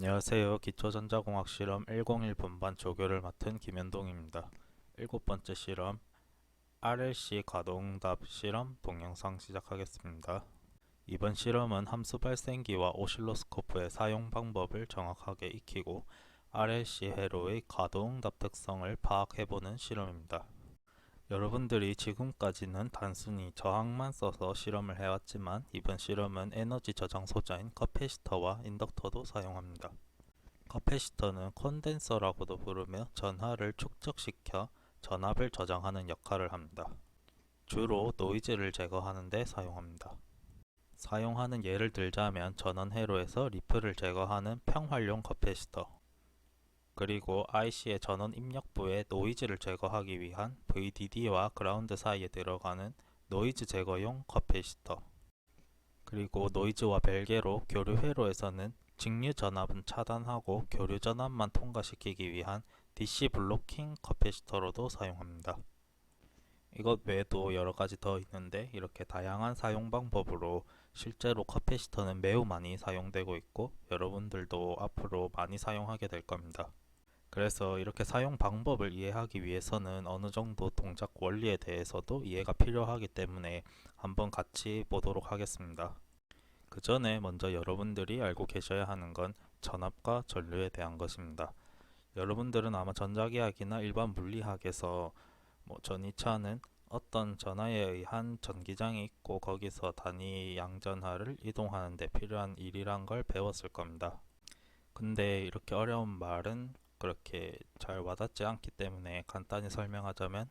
안녕하세요. 기초전자공학 실험 101 분반 조교를 맡은 김현동입니다. 일곱 번째 실험 RLC 가동답 실험 동영상 시작하겠습니다. 이번 실험은 함수 발생기와 오실로스코프의 사용 방법을 정확하게 익히고 RLC 회로의 가동답 특성을 파악해보는 실험입니다. 여러분들이 지금까지는 단순히 저항만 써서 실험을 해왔지만 이번 실험은 에너지 저장 소자인 커패시터와 인덕터도 사용합니다. 커패시터는 컨덴서라고도 부르며 전하를 축적시켜 전압을 저장하는 역할을 합니다. 주로 노이즈를 제거하는 데 사용합니다. 사용하는 예를 들자면 전원 회로에서 리플을 제거하는 평활용 커패시터, 그리고 IC의 전원 입력부에 노이즈를 제거하기 위한 VDD와 그라운드 사이에 들어가는 노이즈 제거용 커패시터, 그리고 노이즈와 별개로 교류 회로에서는 직류 전압은 차단하고 교류 전압만 통과시키기 위한 DC 블로킹 커패시터로도 사용합니다. 이것 외에도 여러가지 더 있는데 이렇게 다양한 사용 방법으로 실제로 커패시터는 매우 많이 사용되고 있고 여러분들도 앞으로 많이 사용하게 될 겁니다. 그래서 이렇게 사용 방법을 이해하기 위해서는 어느 정도 동작 원리에 대해서도 이해가 필요하기 때문에 한번 같이 보도록 하겠습니다. 그 전에 먼저 여러분들이 알고 계셔야 하는 건 전압과 전류에 대한 것입니다. 여러분들은 아마 전자기학이나 일반 물리학에서 전이차는 어떤 전하에 의한 전기장이 있고 거기서 단위 양전하를 이동하는 데 필요한 일이란 걸 배웠을 겁니다. 근데 이렇게 어려운 말은 그렇게 잘 와닿지 않기 때문에 간단히 설명하자면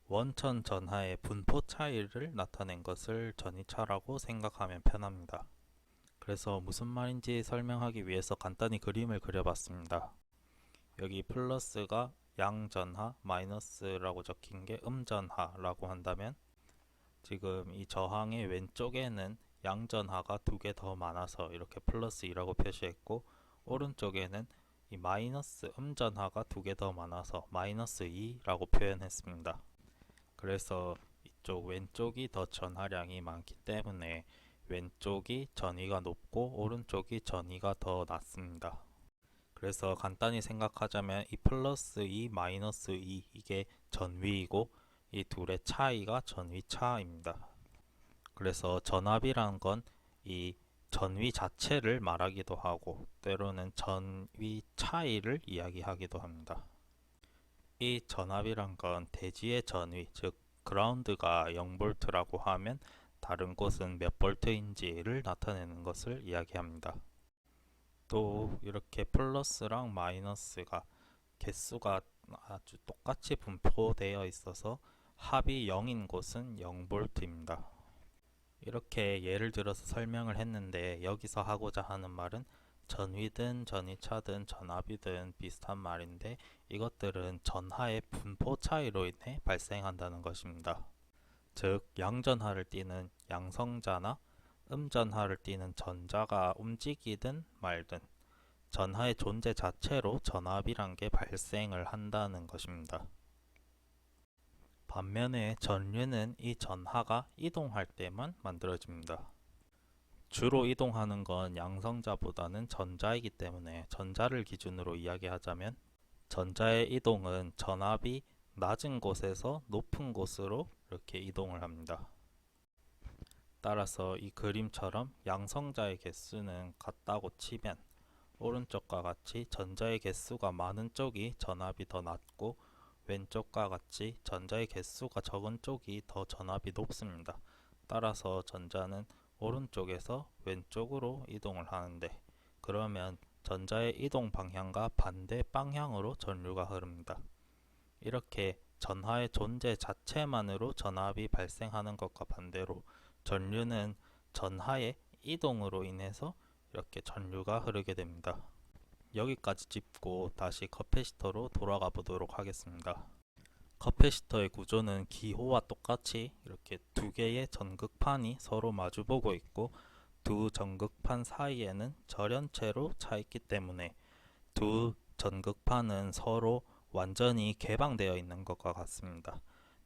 원천 전하의 분포 차이를 나타낸 것을 전이차라고 생각하면 편합니다. 그래서 무슨 말인지 설명하기 위해서 간단히 그림을 그려봤습니다. 여기 플러스가 양전하, 마이너스라고 적힌 게 음전하라고 한다면 지금 이 저항의 왼쪽에는 양전하가 두 개 더 많아서 이렇게 플러스 2라고 표시했고 오른쪽에는 이 마이너스 음전하가 두 개 더 많아서 마이너스 2라고 표현했습니다. 그래서 이쪽 왼쪽이 더 전하량이 많기 때문에 왼쪽이 전위가 높고 오른쪽이 전위가 더 낮습니다. 그래서 간단히 생각하자면 이 플러스 2, 마이너스 2 이게 전위이고 이 둘의 차이가 전위차입니다. 그래서 전압이란 건 이 전위 자체를 말하기도 하고 때로는 전위 차이를 이야기하기도 합니다. 이 전압이란 건 대지의 전위, 즉 그라운드가 0볼트라고 하면 다른 곳은 몇 볼트인지를 나타내는 것을 이야기합니다. 또 이렇게 플러스랑 마이너스가 개수가 아주 똑같이 분포되어 있어서 합이 0인 곳은 0볼트입니다. 이렇게 예를 들어서 설명을 했는데 여기서 하고자 하는 말은 전위든 전위차든 전압이든 비슷한 말인데 이것들은 전하의 분포 차이로 인해 발생한다는 것입니다. 즉 양전하를 띠는 양성자나 음전하를 띠는 전자가 움직이든 말든 전하의 존재 자체로 전압이란 게 발생을 한다는 것입니다. 반면에 전류는 이 전하가 이동할 때만 만들어집니다. 주로 이동하는 건 양성자보다는 전자이기 때문에 전자를 기준으로 이야기하자면 전자의 이동은 전압이 낮은 곳에서 높은 곳으로 이렇게 이동을 합니다. 따라서 이 그림처럼 양성자의 개수는 같다고 치면 오른쪽과 같이 전자의 개수가 많은 쪽이 전압이 더 낮고 왼쪽과 같이 전자의 개수가 적은 쪽이 더 전압이 높습니다. 따라서 전자는 오른쪽에서 왼쪽으로 이동을 하는데 그러면 전자의 이동 방향과 반대 방향으로 전류가 흐릅니다. 이렇게 전하의 존재 자체만으로 전압이 발생하는 것과 반대로 전류는 전하의 이동으로 인해서 이렇게 전류가 흐르게 됩니다. 여기까지 짚고 다시 커패시터로 돌아가 보도록 하겠습니다. 커패시터의 구조는 기호와 똑같이 이렇게 두 개의 전극판이 서로 마주보고 있고 두 전극판 사이에는 절연체로 차 있기 때문에 두 전극판은 서로 완전히 개방되어 있는 것과 같습니다.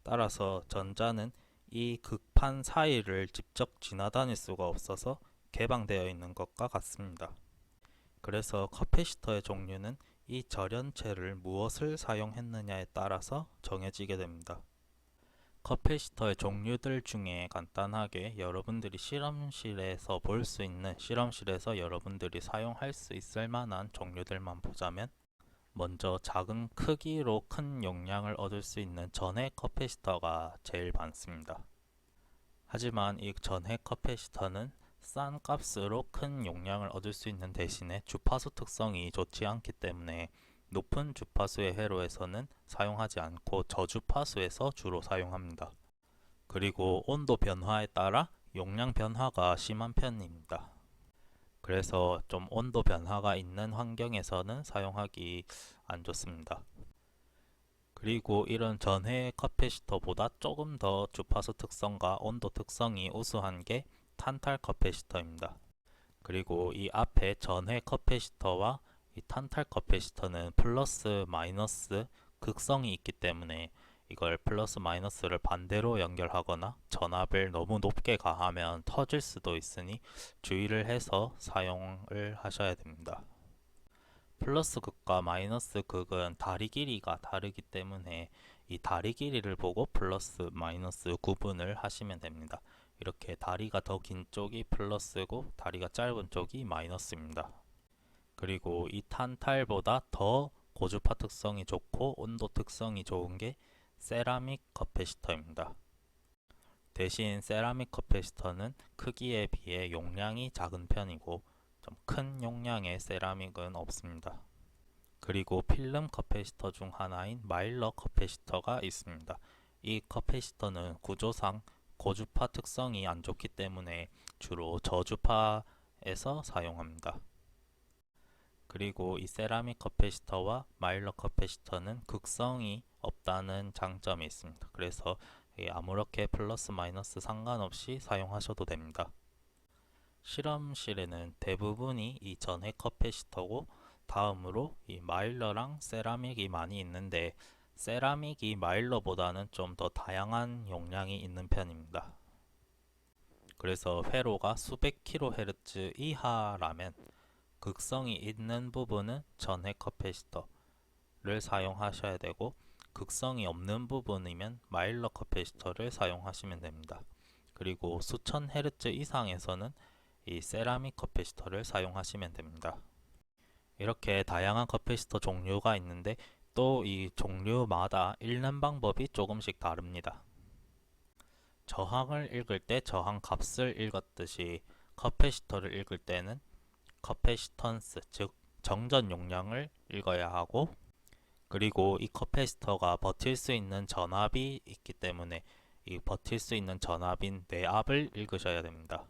따라서 전자는 이 극판 사이를 직접 지나다닐 수가 없어서 개방되어 있는 것과 같습니다. 그래서 커패시터의 종류는 이 절연체를 무엇을 사용했느냐에 따라서 정해지게 됩니다. 커패시터의 종류들 중에 간단하게 여러분들이 실험실에서 볼 수 있는, 실험실에서 여러분들이 사용할 수 있을 만한 종류들만 보자면, 먼저 작은 크기로 큰 용량을 얻을 수 있는 전해 커패시터가 제일 많습니다. 하지만 이 전해 커패시터는 싼 값으로 큰 용량을 얻을 수 있는 대신에 주파수 특성이 좋지 않기 때문에 높은 주파수의 회로에서는 사용하지 않고 저주파수에서 주로 사용합니다. 그리고 온도 변화에 따라 용량 변화가 심한 편입니다. 그래서 좀 온도 변화가 있는 환경에서는 사용하기 안 좋습니다. 그리고 이런 전해 커패시터보다 조금 더 주파수 특성과 온도 특성이 우수한 게 탄탈 커패시터입니다. 그리고 이 앞에 전해 커패시터와 이 탄탈 커패시터는 플러스 마이너스 극성이 있기 때문에 이걸 플러스 마이너스를 반대로 연결하거나 전압을 너무 높게 가하면 터질 수도 있으니 주의를 해서 사용을 하셔야 됩니다. 플러스 극과 마이너스 극은 다리 길이가 다르기 때문에 이 다리 길이를 보고 플러스 마이너스 구분을 하시면 됩니다. 이렇게 다리가 더 긴 쪽이 플러스고 다리가 짧은 쪽이 마이너스입니다. 그리고 이 탄탈보다 더 고주파 특성이 좋고 온도 특성이 좋은 게 세라믹 커패시터입니다. 대신 세라믹 커패시터는 크기에 비해 용량이 작은 편이고 좀 큰 용량의 세라믹은 없습니다. 그리고 필름 커패시터 중 하나인 마일러 커패시터가 있습니다. 이 커패시터는 구조상 고주파 특성이 안 좋기 때문에 주로 저주파에서 사용합니다. 그리고 이 세라믹 커패시터와 마일러 커패시터는 극성이 없다는 장점이 있습니다. 그래서 아무렇게 플러스 마이너스 상관없이 사용하셔도 됩니다. 실험실에는 대부분이 이 전해 커패시터고 다음으로 이 마일러랑 세라믹이 많이 있는데 세라믹이 마일러보다는 좀 더 다양한 용량이 있는 편입니다. 그래서 회로가 수백 킬로헤르츠 이하라면 극성이 있는 부분은 전해 커패시터를 사용하셔야 되고 극성이 없는 부분이면 마일러 커패시터를 사용하시면 됩니다. 그리고 수천 헤르츠 이상에서는 이 세라믹 커패시터를 사용하시면 됩니다. 이렇게 다양한 커패시터 종류가 있는데 또 이 종류마다 읽는 방법이 조금씩 다릅니다. 저항을 읽을 때 저항 값을 읽었듯이 커패시터를 읽을 때는 커패시턴스, 즉 정전 용량을 읽어야 하고 그리고 이 커패시터가 버틸 수 있는 전압이 있기 때문에 이 버틸 수 있는 전압인 내압을 읽으셔야 됩니다.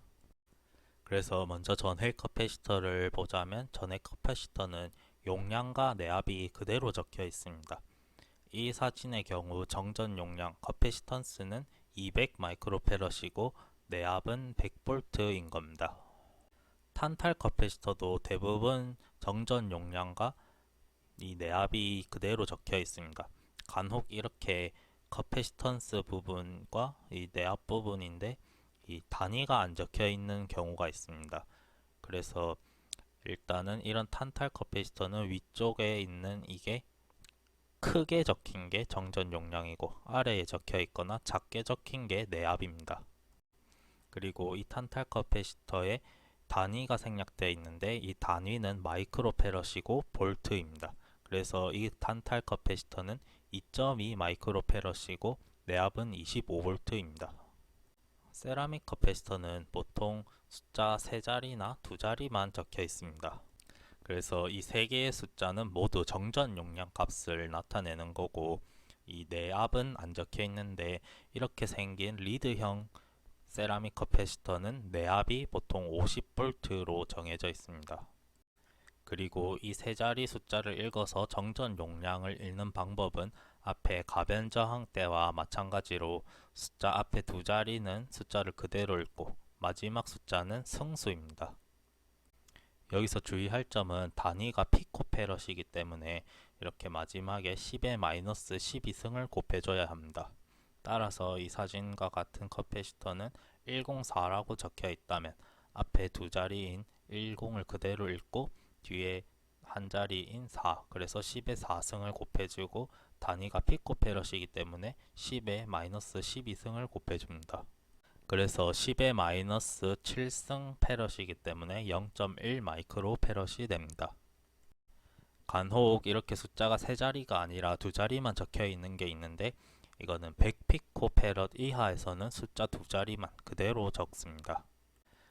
그래서 먼저 전해 커패시터를 보자면 전해 커패시터는 용량과 내압이 그대로 적혀 있습니다. 이 사진의 경우 정전 용량 커패시턴스는 200 마이크로페럿이고 내압은 100볼트인 겁니다. 탄탈 커패시터도 대부분 정전 용량과 이 내압이 그대로 적혀 있습니다. 간혹 이렇게 커패시턴스 부분과 이 내압 부분인데 이 단위가 안 적혀 있는 경우가 있습니다. 그래서 일단은 이런 탄탈 커패시터는 위쪽에 있는 이게 크게 적힌 게 정전 용량이고 아래에 적혀 있거나 작게 적힌 게 내압입니다. 그리고 이 탄탈 커패시터에 단위가 생략되어 있는데 이 단위는 마이크로페럿이고 볼트입니다. 그래서 이 탄탈 커패시터는 2.2 마이크로페럿이고 내압은 25볼트입니다. 세라믹 커패시터는 보통 숫자 3자리나 2자리만 적혀 있습니다. 그래서 이 3개의 숫자는 모두 정전 용량 값을 나타내는 거고 이 내압은 안 적혀 있는데 이렇게 생긴 리드형 세라믹 커패시터는 내압이 보통 50볼트로 정해져 있습니다. 그리고 이 3자리 숫자를 읽어서 정전 용량을 읽는 방법은 앞에 가변 저항대와 마찬가지로 숫자 앞에 2자리는 숫자를 그대로 읽고 마지막 숫자는 승수입니다. 여기서 주의할 점은 단위가 피코페럿이기 때문에 이렇게 마지막에 10의 마이너스 12승을 곱해줘야 합니다. 따라서 이 사진과 같은 커패시터는 104라고 적혀 있다면 앞에 2자리인 10을 그대로 읽고 뒤에 한 자리인 4, 그래서 10의 4승을 곱해주고 단위가 피코페럿이기 때문에 10의 마이너스 12승을 곱해줍니다. 그래서 10의 마이너스 7승 페럿이기 때문에 0.1 마이크로 페럿이 됩니다. 간혹 이렇게 숫자가 세 자리가 아니라 두 자리만 적혀 있는 게 있는데 이거는 100 피코페럿 이하에서는 숫자 두 자리만 그대로 적습니다.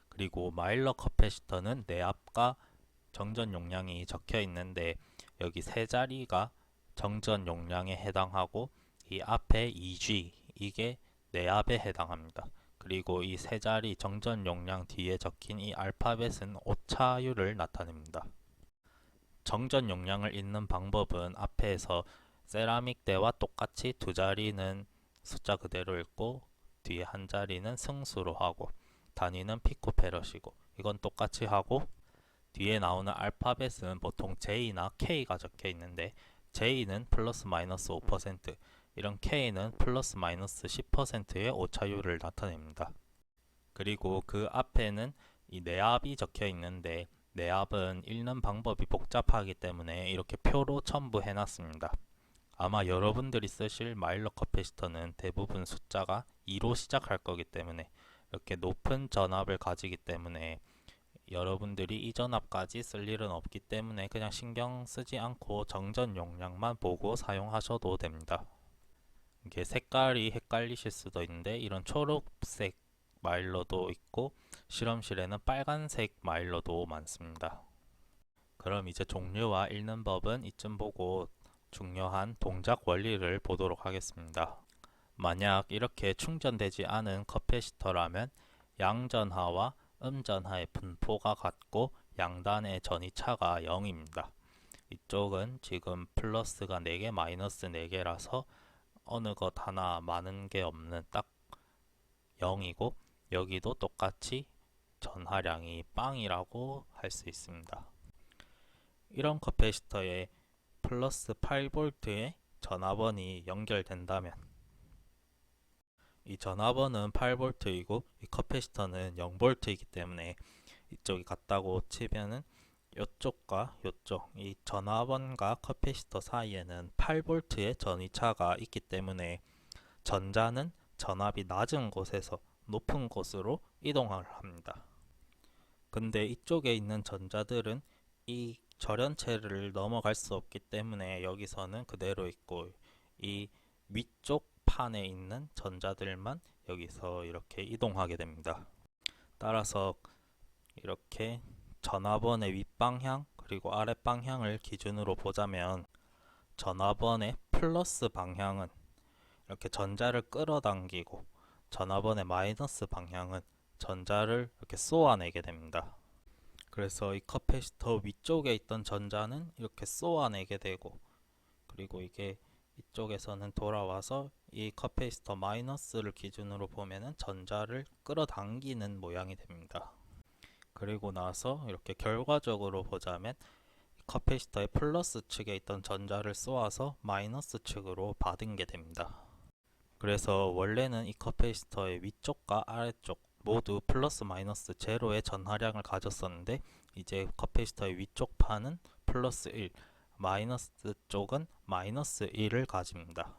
그리고 마일러 커패시터는 내압과 정전 용량이 적혀 있는데 여기 세 자리가 정전 용량에 해당하고 이 앞에 2G 이게 내압에 해당합니다. 그리고 이 세 자리 정전 용량 뒤에 적힌 이 알파벳은 오차율을 나타냅니다. 정전 용량을 읽는 방법은 앞에서 세라믹대와 똑같이 두 자리는 숫자 그대로 읽고 뒤에 한 자리는 승수로 하고 단위는 피코페럿이고 이건 똑같이 하고 뒤에 나오는 알파벳은 보통 J나 K가 적혀 있는데 J는 플러스 마이너스 5%, 이런 K는 플러스 마이너스 10%의 오차율을 나타냅니다. 그리고 그 앞에는 이 내압이 적혀 있는데 내압은 읽는 방법이 복잡하기 때문에 이렇게 표로 첨부해 놨습니다. 아마 여러분들이 쓰실 마일러 커패시터는 대부분 숫자가 2로 시작할 거기 때문에 이렇게 높은 전압을 가지기 때문에 여러분들이 이 전압까지 쓸 일은 없기 때문에 그냥 신경 쓰지 않고 정전 용량만 보고 사용하셔도 됩니다. 이게 색깔이 헷갈리실 수도 있는데 이런 초록색 마일러도 있고 실험실에는 빨간색 마일러도 많습니다. 그럼 이제 종류와 읽는 법은 이쯤 보고 중요한 동작 원리를 보도록 하겠습니다. 만약 이렇게 충전되지 않은 커패시터라면 양전하와 음전하의 분포가 같고 양단의 전이차가 0입니다. 이쪽은 지금 플러스가 4개, 마이너스 4개라서 어느 것 하나 많은 게 없는 딱 0이고 여기도 똑같이 전하량이 빵이라고 할 수 있습니다. 이런 커패시터에 플러스 8V의 전압원이 연결된다면 이 전압원은 8V이고 이 커패시터는 0V이기 때문에 이쪽이 같다고 치면은 이쪽과 이쪽 이 전압원과 커패시터 사이에는 8V의 전위차가 있기 때문에 전자는 전압이 낮은 곳에서 높은 곳으로 이동을 합니다. 근데 이쪽에 있는 전자들은 이 절연체를 넘어갈 수 없기 때문에 여기서는 그대로 있고 이 위쪽 판에 있는 전자들만 여기서 이렇게 이동하게 됩니다. 따라서 이렇게 전압원의 윗방향 그리고 아랫방향을 기준으로 보자면 전압원의 플러스 방향은 이렇게 전자를 끌어당기고 전압원의 마이너스 방향은 전자를 이렇게 쏘아내게 됩니다. 그래서 이 커패시터 위쪽에 있던 전자는 이렇게 쏘아내게 되고 그리고 이게 이쪽에서는 돌아와서 이 커패시터 마이너스를 기준으로 보면은 전자를 끌어당기는 모양이 됩니다. 그리고 나서 이렇게 결과적으로 보자면 커패시터의 플러스 측에 있던 전자를 쏘아서 마이너스 측으로 받은 게 됩니다. 그래서 원래는 이 커패시터의 위쪽과 아래쪽 모두 플러스 마이너스 제로의 전하량을 가졌었는데 이제 커패시터의 위쪽 판은 플러스 1, 마이너스 쪽은 마이너스 1을 가집니다.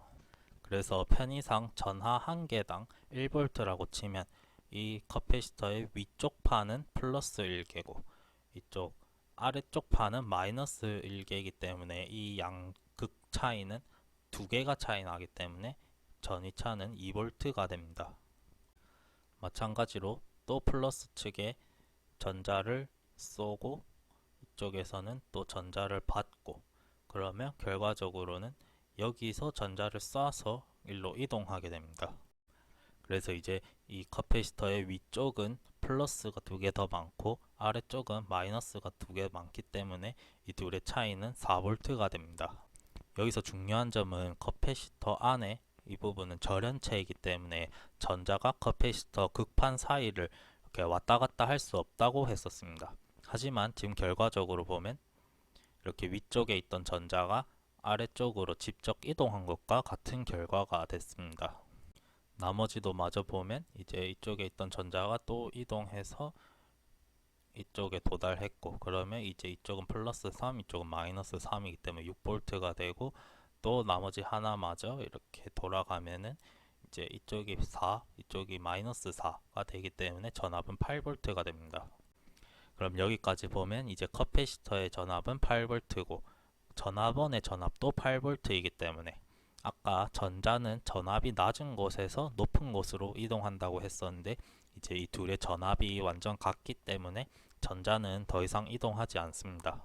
그래서 편의상 전하 한 개당 1V라고 치면 이 커패시터의 위쪽 판은 플러스 1개고 이쪽 아래쪽 판은 마이너스 1개이기 때문에 이 양극 차이는 2개가 차이 나기 때문에 전위차는 2V가 됩니다. 마찬가지로 또 플러스 측에 전자를 쏘고 이쪽에서는 또 전자를 받고 그러면 결과적으로는 여기서 전자를 쏴서 일로 이동하게 됩니다. 그래서 이제 이 커패시터의 위쪽은 플러스가 2개 더 많고 아래쪽은 마이너스가 2개 많기 때문에 이 둘의 차이는 4V가 됩니다. 여기서 중요한 점은 커패시터 안에 이 부분은 절연체이기 때문에 전자가 커패시터 극판 사이를 이렇게 왔다 갔다 할 수 없다고 했었습니다. 하지만 지금 결과적으로 보면 이렇게 위쪽에 있던 전자가 아래쪽으로 직접 이동한 것과 같은 결과가 됐습니다. 나머지도 마저 보면 이제 이쪽에 있던 전자가 또 이동해서 이쪽에 도달했고, 그러면 이제 이쪽은 플러스 3, 이쪽은 마이너스 3이기 때문에 6V가 되고, 또 나머지 하나마저 이렇게 돌아가면은 이제 이쪽이 4, 이쪽이 마이너스 4가 되기 때문에 전압은 8V가 됩니다. 그럼 여기까지 보면 이제 커패시터의 전압은 8V고 전압원의 전압도 8V이기 때문에 아까 전자는 전압이 낮은 곳에서 높은 곳으로 이동한다고 했었는데 이제 이 둘의 전압이 완전 같기 때문에 전자는 더 이상 이동하지 않습니다.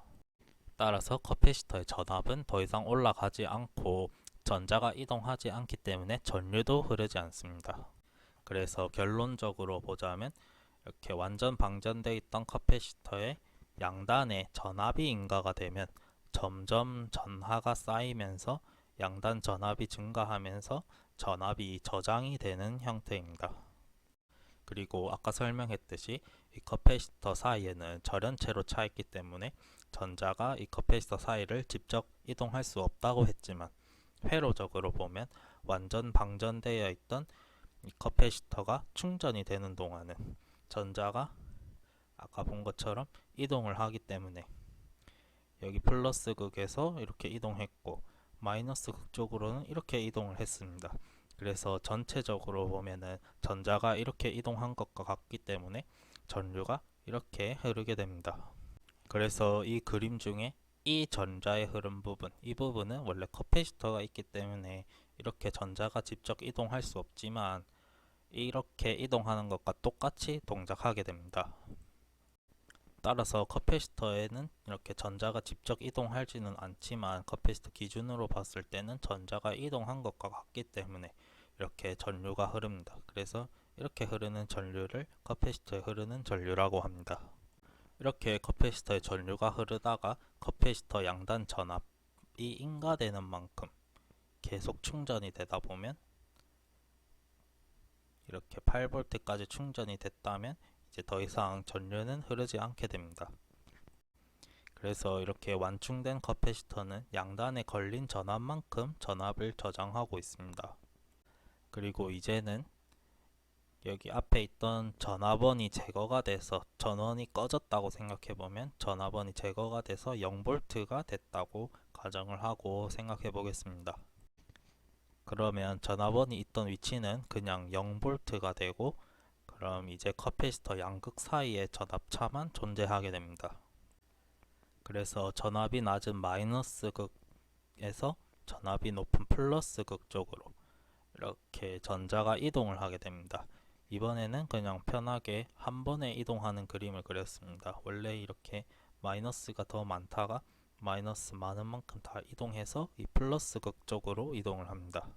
따라서 커패시터의 전압은 더 이상 올라가지 않고 전자가 이동하지 않기 때문에 전류도 흐르지 않습니다. 그래서 결론적으로 보자면 이렇게 완전 방전되어 있던 커패시터의 양단에 전압이 인가가 되면 점점 전하가 쌓이면서 양단 전압이 증가하면서 전압이 저장이 되는 형태입니다. 그리고 아까 설명했듯이 이 커패시터 사이에는 절연체로 차 있기 때문에 전자가 이 커패시터 사이를 직접 이동할 수 없다고 했지만 회로적으로 보면 완전 방전되어 있던 이 커패시터가 충전이 되는 동안은 전자가 아까 본 것처럼 이동을 하기 때문에 여기 플러스 극에서 이렇게 이동했고 마이너스 극 쪽으로는 이렇게 이동을 했습니다. 그래서 전체적으로 보면은 전자가 이렇게 이동한 것과 같기 때문에 전류가 이렇게 흐르게 됩니다. 그래서 이 그림 중에 이 전자의 흐름 부분, 이 부분은 원래 커패시터가 있기 때문에 이렇게 전자가 직접 이동할 수 없지만 이렇게 이동하는 것과 똑같이 동작하게 됩니다. 따라서 커패시터에는 이렇게 전자가 직접 이동하지는 않지만 커패시터 기준으로 봤을 때는 전자가 이동한 것과 같기 때문에 이렇게 전류가 흐릅니다. 그래서 이렇게 흐르는 전류를 커패시터에 흐르는 전류라고 합니다. 이렇게 커패시터에 전류가 흐르다가 커패시터 양단 전압이 인가되는 만큼 계속 충전이 되다 보면 이렇게 8V까지 충전이 됐다면 이제 더 이상 전류는 흐르지 않게 됩니다. 그래서 이렇게 완충된 커패시터는 양단에 걸린 전압만큼 전압을 저장하고 있습니다. 그리고 이제는 여기 앞에 있던 전압원이 제거가 돼서 전원이 꺼졌다고 생각해보면 전압원이 제거가 돼서 0V가 됐다고 가정을 하고 생각해 보겠습니다. 그러면 전압원이 있던 위치는 그냥 0V가 되고 그럼 이제 커패시터 양극 사이에 전압차만 존재하게 됩니다. 그래서 전압이 낮은 마이너스 극에서 전압이 높은 플러스 극 쪽으로 이렇게 전자가 이동을 하게 됩니다. 이번에는 그냥 편하게 한 번에 이동하는 그림을 그렸습니다. 원래 이렇게 마이너스가 더 많다가 마이너스 많은 만큼 다 이동해서 이 플러스 극 쪽으로 이동을 합니다.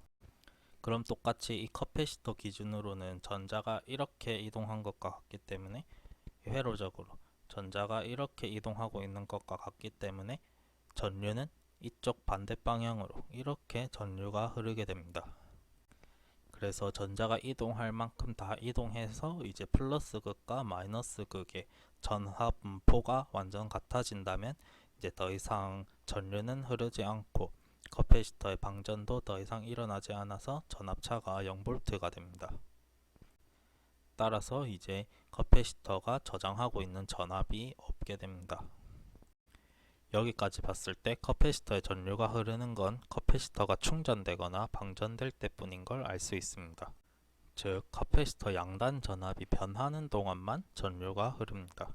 그럼 똑같이 이 커패시터 기준으로는 전자가 이렇게 이동한 것과 같기 때문에 회로적으로 전자가 이렇게 이동하고 있는 것과 같기 때문에 전류는 이쪽 반대 방향으로 이렇게 전류가 흐르게 됩니다. 그래서 전자가 이동할 만큼 다 이동해서 이제 플러스 극과 마이너스 극의 전압 분포가 완전 같아진다면 이제 더 이상 전류는 흐르지 않고 커패시터의 방전도 더 이상 일어나지 않아서 전압차가 0V가 됩니다. 따라서 이제 커패시터가 저장하고 있는 전압이 없게 됩니다. 여기까지 봤을 때 커패시터의 전류가 흐르는 건 커패시터가 충전되거나 방전될 때뿐인 걸 알 수 있습니다. 즉, 커패시터 양단 전압이 변하는 동안만 전류가 흐릅니다.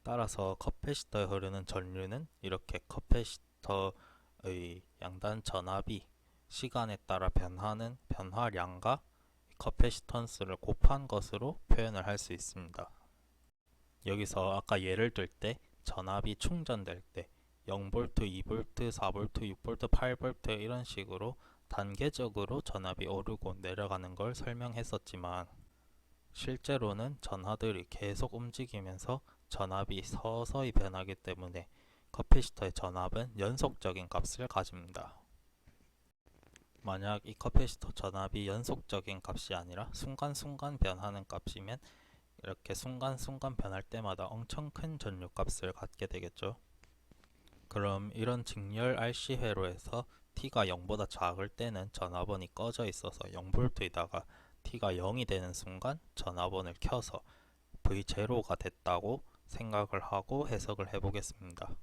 따라서 커패시터에 흐르는 전류는 이렇게 커패시터의 양단 전압이 시간에 따라 변하는 변화량과 커패시턴스를 곱한 것으로 표현을 할 수 있습니다. 여기서 아까 예를 들 때 전압이 충전될 때 0V, 2V, 4V, 6V, 8V 이런 식으로 단계적으로 전압이 오르고 내려가는 걸 설명했었지만 실제로는 전하들이 계속 움직이면서 전압이 서서히 변하기 때문에 커패시터의 전압은 연속적인 값을 가집니다. 만약 이 커패시터 전압이 연속적인 값이 아니라 순간순간 변하는 값이면 이렇게 순간순간 변할 때마다 엄청 큰 전류 값을 갖게 되겠죠. 그럼 이런 직렬 RC 회로에서 T가 0보다 작을 때는 전압원이 꺼져 있어서 0V이다가 T가 0이 되는 순간 전압원을 켜서 V0가 됐다고 생각을 하고 해석을 해보겠습니다.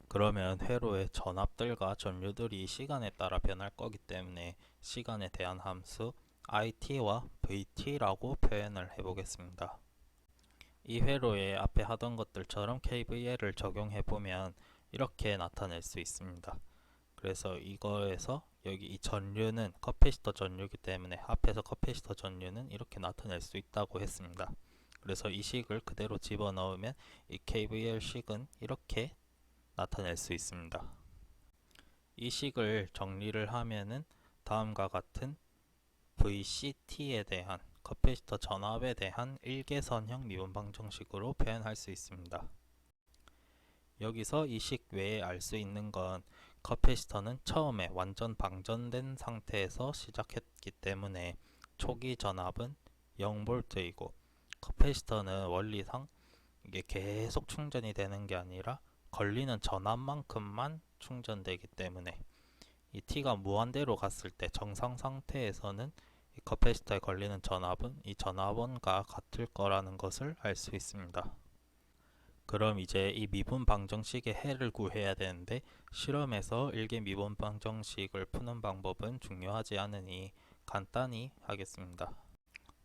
그러면 회로의 전압들과 전류들이 시간에 따라 변할 거기 때문에 시간에 대한 함수 it와 vt라고 표현을 해보겠습니다. 이 회로에 앞에 하던 것들처럼 KVL을 적용해보면 이렇게 나타낼 수 있습니다. 그래서 이거에서 여기 이 전류는 커패시터 전류이기 때문에 합해서 커패시터 전류는 이렇게 나타낼 수 있다고 했습니다. 그래서 이 식을 그대로 집어넣으면 이 KVL 식은 이렇게 나타낼 수 있습니다. 이 식을 정리를 하면은 다음과 같은 VCT에 대한 커패시터 전압에 대한 일개선형 미분방정식으로 표현할 수 있습니다. 여기서 이 식 외에 알 수 있는 건 커패시터는 처음에 완전 방전된 상태에서 시작했기 때문에 초기 전압은 0V이고 커패시터는 원리상 이게 계속 충전이 되는 게 아니라 걸리는 전압만큼만 충전되기 때문에 이 T가 무한대로 갔을 때 정상 상태에서는 이 커패시터에 걸리는 전압은 이 전압원과 같을 거라는 것을 알 수 있습니다. 그럼 이제 이 미분 방정식의 해를 구해야 되는데 실험에서 일개 미분 방정식을 푸는 방법은 중요하지 않으니 간단히 하겠습니다.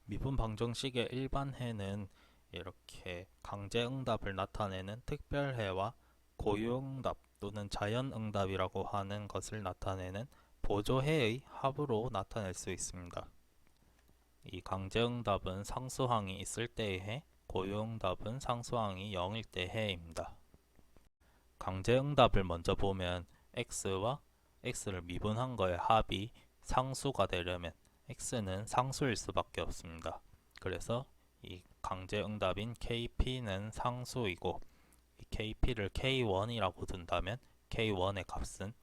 미분 방정식의 일반 해는 이렇게 강제응답을 나타내는 특별해와 고유응답 또는 자연응답이라고 하는 것을 나타내는 보조해의 합으로 나타낼 수 있습니다. 이 강제응답은 상수항이 있을 때의 해, 고유응답은 상수항이 0일 때 해입니다. 강제응답을 먼저 보면 x와 x를 미분한 거의 합이 상수가 되려면 x는 상수일 수밖에 없습니다. 그래서 이 강제응답인 kp는 상수이고 이 kp를 k1이라고 둔다면 k1의 값은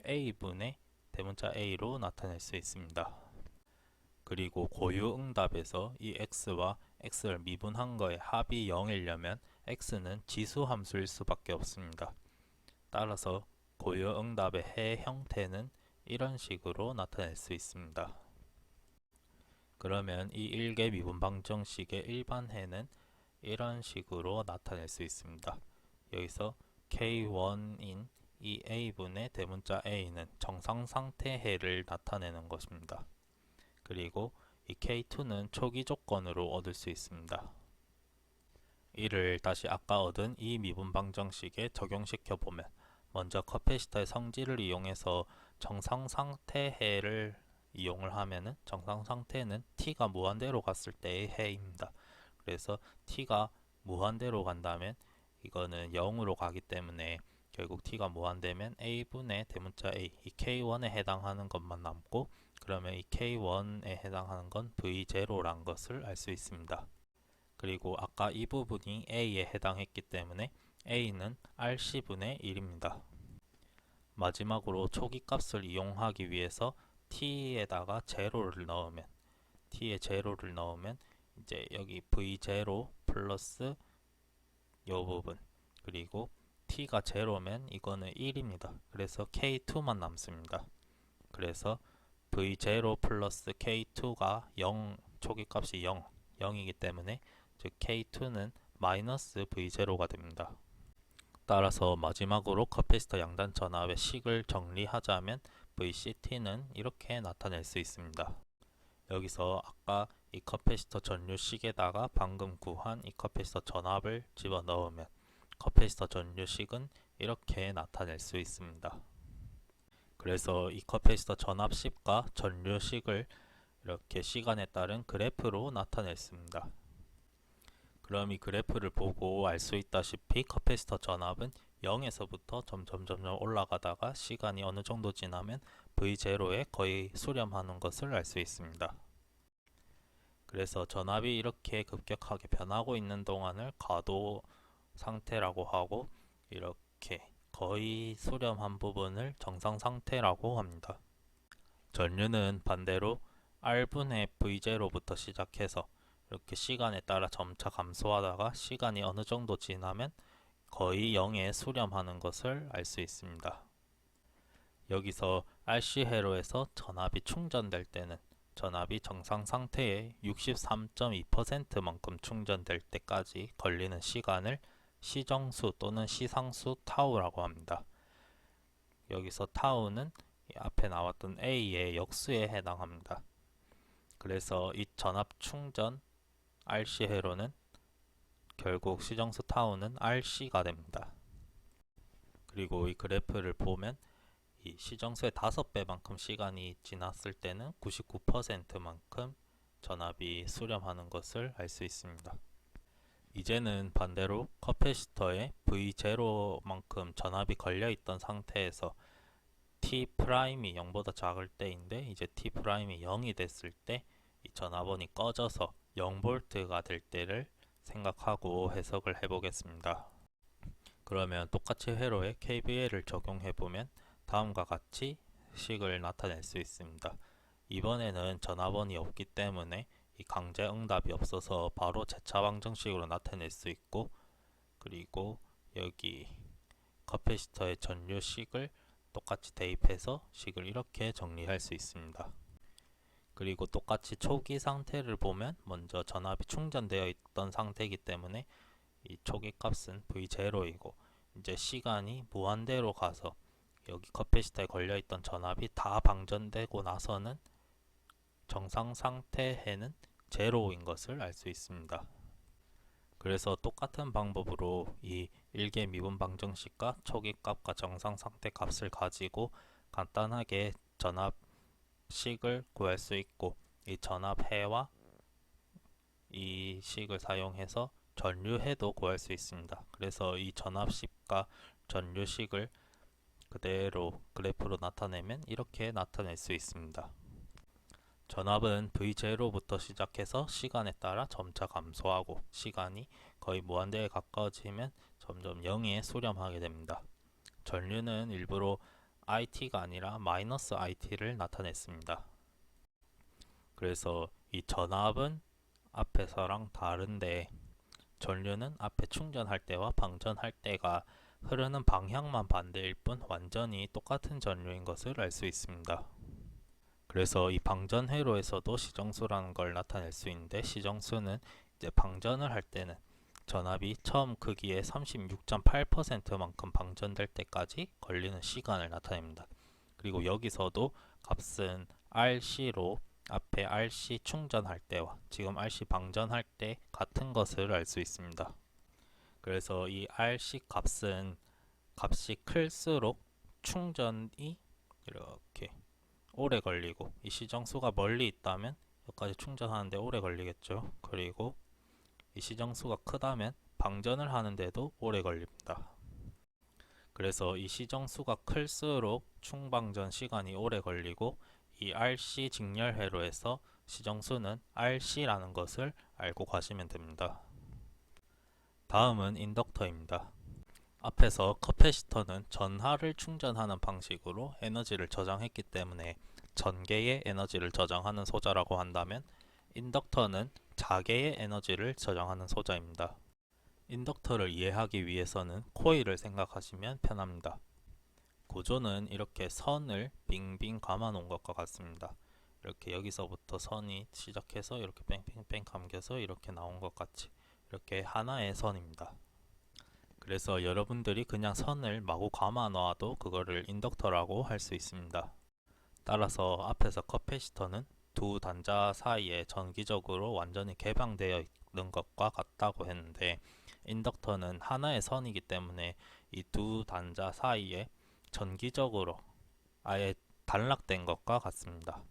a분의 대문자 a로 나타낼 수 있습니다. 그리고 고유응답에서 이 x와 x를 미분한 거의 합이 0이려면 x는 지수함수일 수밖에 없습니다. 따라서 고유응답의 해 형태는 이런 식으로 나타낼 수 있습니다. 그러면 이 일개 미분방정식의 일반 해는 이런 식으로 나타낼 수 있습니다. 여기서 k1인 이 a분의 대문자 a는 정상상태 해를 나타내는 것입니다. 그리고 이 K2는 초기 조건으로 얻을 수 있습니다. 이를 다시 아까 얻은 이 미분 방정식에 적용시켜 보면 먼저 커패시터의 성질을 이용해서 정상 상태해를 이용을 하면은 정상 상태는 T가 무한대로 갔을 때의 해입니다. 그래서 T가 무한대로 간다면 이거는 0으로 가기 때문에 결국 T가 무한되면 A분의 대문자 A, 이 K1에 해당하는 것만 남고 그러면 이 K1에 해당하는 건 V0란 것을 알 수 있습니다. 그리고 아까 이 부분이 A에 해당했기 때문에 A는 RC분의 1입니다. 마지막으로 초기 값을 이용하기 위해서 T에다가 제로를 넣으면 T에 제로를 넣으면 이제 여기 V0 플러스 요 부분 그리고 T가 제로면 이거는 1입니다. 그래서 K2만 남습니다. 그래서 V0 플러스 K2가 0, 초기값이 0, 0이기 때문에 즉 K2는 마이너스 V0가 됩니다. 따라서 마지막으로 커패시터 양단 전압의 식을 정리하자면 VCT는 이렇게 나타낼 수 있습니다. 여기서 아까 이 커패시터 전류식에다가 방금 구한 이 커패시터 전압을 집어넣으면 커패시터 전류식은 이렇게 나타낼 수 있습니다. 그래서 이 커패시터 전압식과 전류식을 이렇게 시간에 따른 그래프로 나타냈습니다. 그럼 이 그래프를 보고 알 수 있다시피 커패시터 전압은 0에서부터 점점 올라가다가 시간이 어느 정도 지나면 V0에 거의 수렴하는 것을 알 수 있습니다. 그래서 전압이 이렇게 급격하게 변하고 있는 동안을 과도 상태라고 하고 이렇게 거의 수렴한 부분을 정상 상태라고 합니다. 전류는 반대로 R분의 V0부터 시작해서 이렇게 시간에 따라 점차 감소하다가 시간이 어느 정도 지나면 거의 0에 수렴하는 것을 알 수 있습니다. 여기서 RC 회로에서 전압이 충전될 때는 전압이 정상 상태의 63.2%만큼 충전될 때까지 걸리는 시간을 시정수 또는 시상수 타우라고 합니다. 여기서 타우는 앞에 나왔던 A의 역수에 해당합니다. 그래서 이 전압 충전 RC 회로는 결국 시정수 타우는 RC가 됩니다. 그리고 이 그래프를 보면 이 시정수의 5배만큼 시간이 지났을 때는 99%만큼 전압이 수렴하는 것을 알 수 있습니다. 이제는 반대로 커패시터에 V0만큼 전압이 걸려있던 상태에서 T'이 0보다 작을 때인데 이제 T'이 0이 됐을 때 이 전압원이 꺼져서 0V가 될 때를 생각하고 해석을 해보겠습니다. 그러면 똑같이 회로에 KVL을 적용해보면 다음과 같이 식을 나타낼 수 있습니다. 이번에는 전압원이 없기 때문에 이 강제 응답이 없어서 바로 재차 방정식으로 나타낼 수 있고, 그리고 여기 커패시터의 전류식을 똑같이 대입해서 식을 이렇게 정리할 수 있습니다. 그리고 똑같이 초기 상태를 보면 먼저 전압이 충전되어 있던 상태이기 때문에 이 초기 값은 V0이고, 이제 시간이 무한대로 가서 여기 커패시터에 걸려있던 전압이 다 방전되고 나서는 정상 상태에는 제로인 것을 알 수 있습니다. 그래서 똑같은 방법으로 이 1개 미분 방정식과 초기 값과 정상 상태 값을 가지고 간단하게 전압식을 구할 수 있고, 이 전압해와 이 식을 사용해서 전류해도 구할 수 있습니다. 그래서 이 전압식과 전류식을 그대로 그래프로 나타내면 이렇게 나타낼 수 있습니다. 전압은 V0부터 시작해서 시간에 따라 점차 감소하고 시간이 거의 무한대에 가까워지면 점점 0에 수렴하게 됩니다. 전류는 일부러 IT가 아니라 마이너스 IT를 나타냈습니다. 그래서 이 전압은 앞에서랑 다른데 전류는 앞에 충전할 때와 방전할 때가 흐르는 방향만 반대일 뿐 완전히 똑같은 전류인 것을 알 수 있습니다. 그래서 이 방전 회로에서도 시정수라는 걸 나타낼 수 있는데, 시정수는 이제 방전을 할 때는 전압이 처음 크기의 36.8%만큼 방전될 때까지 걸리는 시간을 나타냅니다. 그리고 여기서도 값은 RC로 앞에 RC 충전할 때와 지금 RC 방전할 때 같은 것을 알 수 있습니다. 그래서 이 RC 값이 클수록 충전이 이렇게 오래 걸리고, 이 시정수가 멀리 있다면 여기까지 충전하는데 오래 걸리겠죠. 그리고 이 시정수가 크다면 방전을 하는데도 오래 걸립니다. 그래서 이 시정수가 클수록 충방전 시간이 오래 걸리고, 이 RC 직렬 회로에서 시정수는 RC라는 것을 알고 가시면 됩니다. 다음은 인덕터입니다. 앞에서 커패시터는 전하를 충전하는 방식으로 에너지를 저장했기 때문에 전개의 에너지를 저장하는 소자라고 한다면, 인덕터는 자개의 에너지를 저장하는 소자입니다. 인덕터를 이해하기 위해서는 코일을 생각하시면 편합니다. 구조는 이렇게 선을 빙빙 감아 놓은 것과 같습니다. 이렇게 여기서부터 선이 시작해서 이렇게 뺑뺑뺑 감겨서 이렇게 나온 것 같이 이렇게 하나의 선입니다. 그래서 여러분들이 그냥 선을 마구 감아 놔도 그거를 인덕터라고 할 수 있습니다. 따라서 앞에서 커패시터는 두 단자 사이에 전기적으로 완전히 개방되어 있는 것과 같다고 했는데, 인덕터는 하나의 선이기 때문에 이 두 단자 사이에 전기적으로 아예 단락된 것과 같습니다.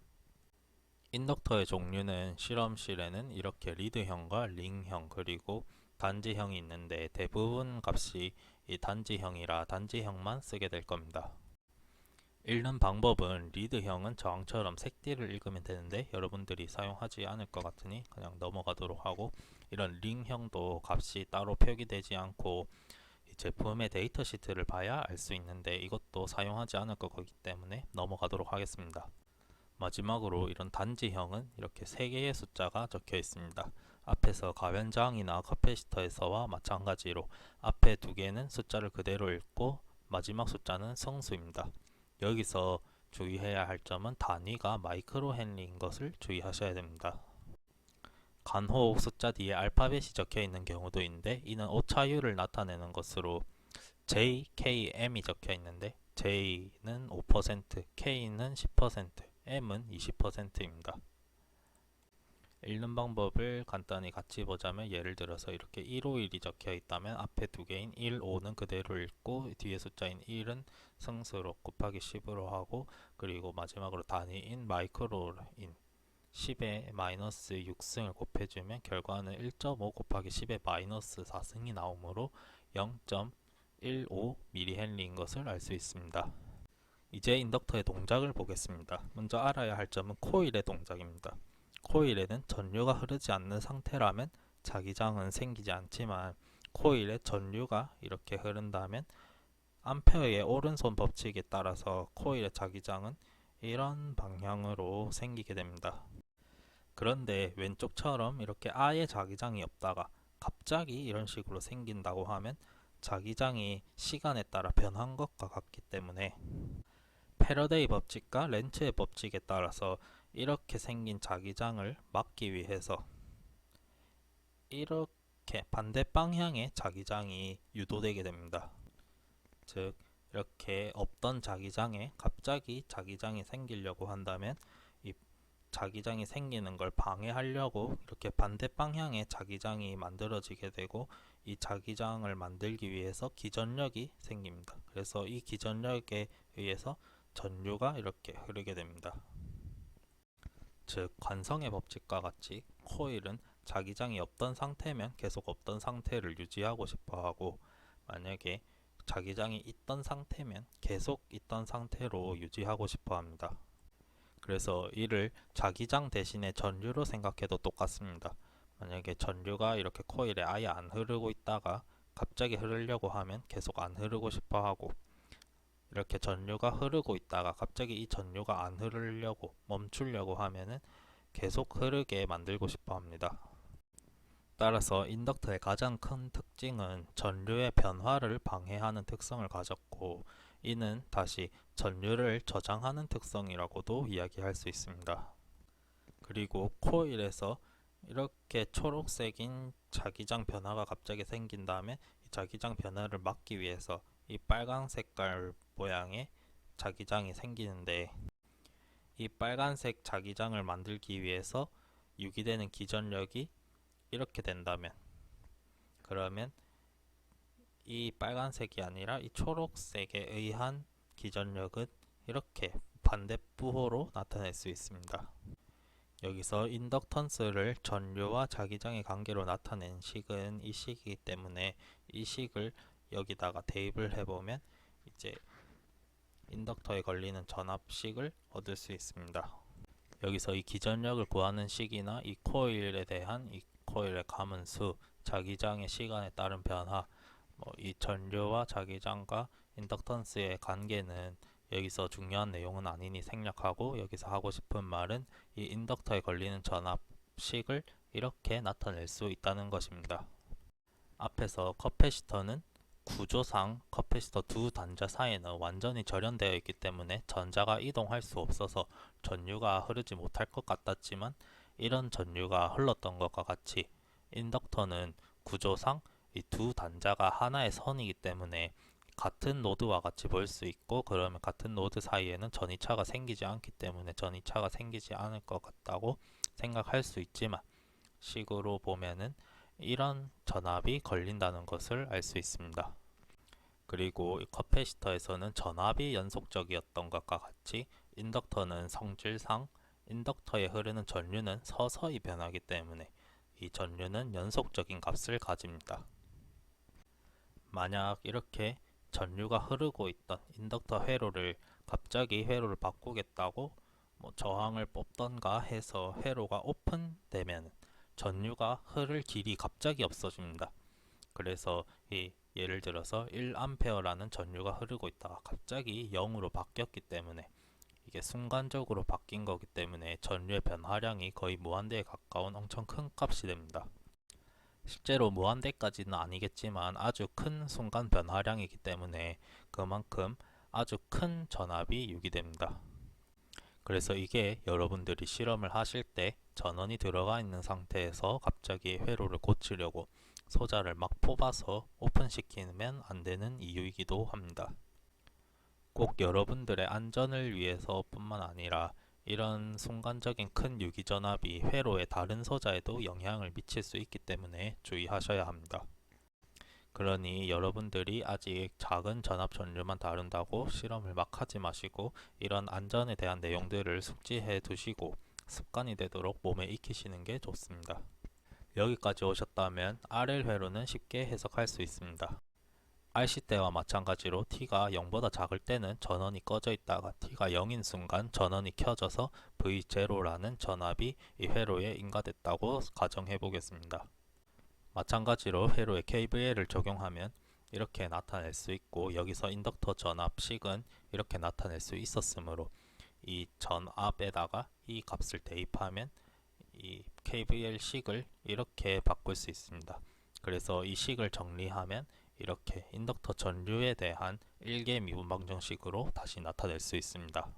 인덕터의 종류는 실험실에는 이렇게 리드형과 링형 그리고 단지형이 있는데, 대부분 값이 이 단지형이라 단지형만 쓰게 될 겁니다. 읽는 방법은 리드형은 저항처럼 색띠를 읽으면 되는데 여러분들이 사용하지 않을 것 같으니 그냥 넘어가도록 하고, 이런 링형도 값이 따로 표기되지 않고 이 제품의 데이터 시트를 봐야 알 수 있는데 이것도 사용하지 않을 거기 때문에 넘어가도록 하겠습니다. 마지막으로 이런 단지형은 이렇게 3개의 숫자가 적혀 있습니다. 앞에서 가변저항이나 커패시터에서와 마찬가지로 앞에 2개는 숫자를 그대로 읽고 마지막 숫자는 성수입니다. 여기서 주의해야 할 점은 단위가 마이크로 헨리인 것을 주의하셔야 됩니다. 간혹 숫자 뒤에 알파벳이 적혀 있는 경우도 있는데 이는 오차율을 나타내는 것으로 J, K, M이 적혀 있는데 J는 5%, K는 10%, M은 20%입니다. 읽는 방법을 간단히 같이 보자면 예를 들어서 이렇게 151이 적혀 있다면 앞에 두 개인 1, 5는 그대로 읽고 뒤에 숫자인 1은 승수로 곱하기 10으로 하고 그리고 마지막으로 단위인 마이크로인 10에 마이너스 6승을 곱해주면 결과는 1.5 곱하기 10에 마이너스 4승이 나오므로 0.15mH인 것을 알 수 있습니다. 이제 인덕터의 동작을 보겠습니다. 먼저 알아야 할 점은 코일의 동작입니다. 코일에는 전류가 흐르지 않는 상태라면 자기장은 생기지 않지만 코일에 전류가 이렇게 흐른다면 암페어의 오른손 법칙에 따라서 코일의 자기장은 이런 방향으로 생기게 됩니다. 그런데 왼쪽처럼 이렇게 아예 자기장이 없다가 갑자기 이런 식으로 생긴다고 하면 자기장이 시간에 따라 변한 것과 같기 때문에 패러데이 법칙과 렌츠의 법칙에 따라서 이렇게 생긴 자기장을 막기 위해서 이렇게 반대 방향의 자기장이 유도되게 됩니다. 즉 이렇게 없던 자기장에 갑자기 자기장이 생기려고 한다면 이 자기장이 생기는 걸 방해하려고 이렇게 반대 방향의 자기장이 만들어지게 되고 이 자기장을 만들기 위해서 기전력이 생깁니다. 그래서 이 기전력에 의해서 전류가 이렇게 흐르게 됩니다. 즉 관성의 법칙과 같이 코일은 자기장이 없던 상태면 계속 없던 상태를 유지하고 싶어 하고 만약에 자기장이 있던 상태면 계속 있던 상태로 유지하고 싶어 합니다. 그래서 이를 자기장 대신에 전류로 생각해도 똑같습니다. 만약에 전류가 이렇게 코일에 아예 안 흐르고 있다가 갑자기 흐르려고 하면 계속 안 흐르고 싶어 하고 이렇게 전류가 흐르고 있다가 갑자기 이 전류가 안 흐르려고 멈추려고 하면은 계속 흐르게 만들고 싶어 합니다. 따라서 인덕터의 가장 큰 특징은 전류의 변화를 방해하는 특성을 가졌고 이는 다시 전류를 저장하는 특성이라고도 이야기할 수 있습니다. 그리고 코일에서 이렇게 초록색인 자기장 변화가 갑자기 생긴 다음에 이 자기장 변화를 막기 위해서 이 빨간 색깔 모양의 자기장이 생기는데 이 빨간색 자기장을 만들기 위해서 유기되는 기전력이 이렇게 된다면 그러면 이 빨간색이 아니라 이 초록색에 의한 기전력은 이렇게 반대부호로 나타낼 수 있습니다. 여기서 인덕턴스를 전류와 자기장의 관계로 나타낸 식은 이 식이기 때문에 이 식을 여기다가 대입을 해보면 이제 인덕터에 걸리는 전압식을 얻을 수 있습니다. 여기서 이 기전력을 구하는 식이나 이 코일에 대한 이 코일의 가문수, 자기장의 시간에 따른 변화, 이 전류와 자기장과 인덕턴스의 관계는 여기서 중요한 내용은 아니니 생략하고 여기서 하고 싶은 말은 이 인덕터에 걸리는 전압식을 이렇게 나타낼 수 있다는 것입니다. 앞에서 커패시터는 구조상 커패시터 두 단자 사이에는 완전히 절연되어 있기 때문에 전자가 이동할 수 없어서 전류가 흐르지 못할 것 같았지만 이런 전류가 흘렀던 것과 같이 인덕터는 구조상 이 두 단자가 하나의 선이기 때문에 같은 노드와 같이 볼 수 있고 그러면 같은 노드 사이에는 전이차가 생기지 않기 때문에 전이차가 생기지 않을 것 같다고 생각할 수 있지만 식으로 보면은 이런 전압이 걸린다는 것을 알 수 있습니다. 그리고 이 커패시터에서는 전압이 연속적이었던 것과 같이 인덕터는 성질상 인덕터에 흐르는 전류는 서서히 변하기 때문에 이 전류는 연속적인 값을 가집니다. 만약 이렇게 전류가 흐르고 있던 인덕터 회로를 갑자기 회로를 바꾸겠다고 저항을 뽑던가 해서 회로가 오픈되면 전류가 흐를 길이 갑자기 없어집니다. 그래서 예를 들어서 1A라는 전류가 흐르고 있다가 갑자기 0으로 바뀌었기 때문에 이게 순간적으로 바뀐 거기 때문에 전류의 변화량이 거의 무한대에 가까운 엄청 큰 값이 됩니다. 실제로 무한대까지는 아니겠지만 아주 큰 순간 변화량이기 때문에 그만큼 아주 큰 전압이 유기됩니다. 그래서 이게 여러분들이 실험을 하실 때 전원이 들어가 있는 상태에서 갑자기 회로를 고치려고 소자를 막 뽑아서 오픈시키면 안 되는 이유이기도 합니다. 꼭 여러분들의 안전을 위해서 뿐만 아니라 이런 순간적인 큰 유기전압이 회로의 다른 소자에도 영향을 미칠 수 있기 때문에 주의하셔야 합니다. 그러니 여러분들이 아직 작은 전압 전류만 다룬다고 실험을 막 하지 마시고 이런 안전에 대한 내용들을 숙지해 두시고 습관이 되도록 몸에 익히시는 게 좋습니다. 여기까지 오셨다면 RL 회로는 쉽게 해석할 수 있습니다. RC 때와 마찬가지로 T가 0보다 작을 때는 전원이 꺼져 있다가 T가 0인 순간 전원이 켜져서 V0라는 전압이 이 회로에 인가됐다고 가정해 보겠습니다. 마찬가지로 회로에 KVL을 적용하면 이렇게 나타낼 수 있고 여기서 인덕터 전압식은 이렇게 나타낼 수 있었으므로 이 전압에다가 이 값을 대입하면 이 KVL식을 이렇게 바꿀 수 있습니다. 그래서 이 식을 정리하면 이렇게 인덕터 전류에 대한 1개 미분 방정식으로 다시 나타낼 수 있습니다.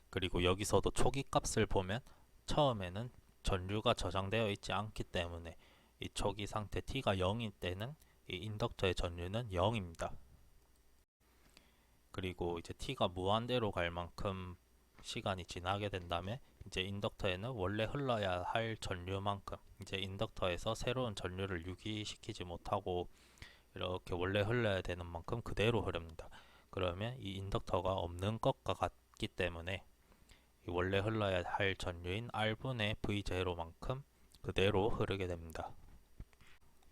그리고 여기서도 초기 값을 보면 처음에는 전류가 저장되어 있지 않기 때문에 이 초기 상태 T가 0일 때는 이 인덕터의 전류는 0입니다. 그리고 이제 T가 무한대로 갈 만큼 시간이 지나게 된다면 이제 인덕터에는 원래 흘러야 할 전류만큼 이제 인덕터에서 새로운 전류를 유기시키지 못하고 이렇게 원래 흘러야 되는 만큼 그대로 흐릅니다. 그러면 이 인덕터가 없는 것과 같기 때문에 원래 흘러야 할 전류인 R분의 V0만큼 그대로 흐르게 됩니다.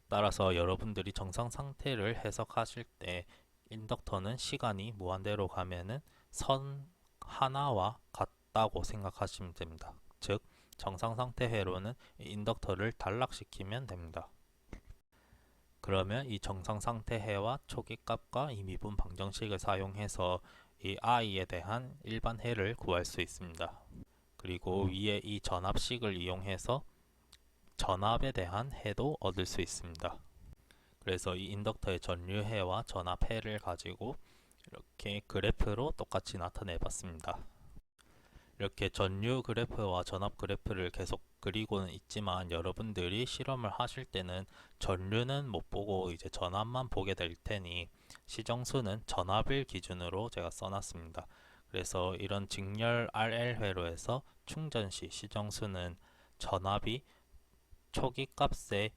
따라서 여러분들이 정상 상태를 해석하실 때 인덕터는 시간이 무한대로 가면은 선 하나와 같다고 생각하시면 됩니다. 즉 정상 상태 회로는 인덕터를 단락시키면 됩니다. 그러면 이 정상 상태 해와 초기 값과 이 미분 방정식을 사용해서 이 i에 대한 일반 해를 구할 수 있습니다. 그리고 위에 이 전압식을 이용해서 전압에 대한 해도 얻을 수 있습니다. 그래서 이 인덕터의 전류해와 전압해를 가지고 이렇게 그래프로 똑같이 나타내 봤습니다. 이렇게 전류 그래프와 전압 그래프를 계속 그리고는 있지만 여러분들이 실험을 하실 때는 전류는 못 보고 이제 전압만 보게 될 테니 시정수는 전압을 기준으로 제가 써놨습니다. 그래서 이런 직렬 RL 회로에서 충전 시 시정수는 전압이 초기 값에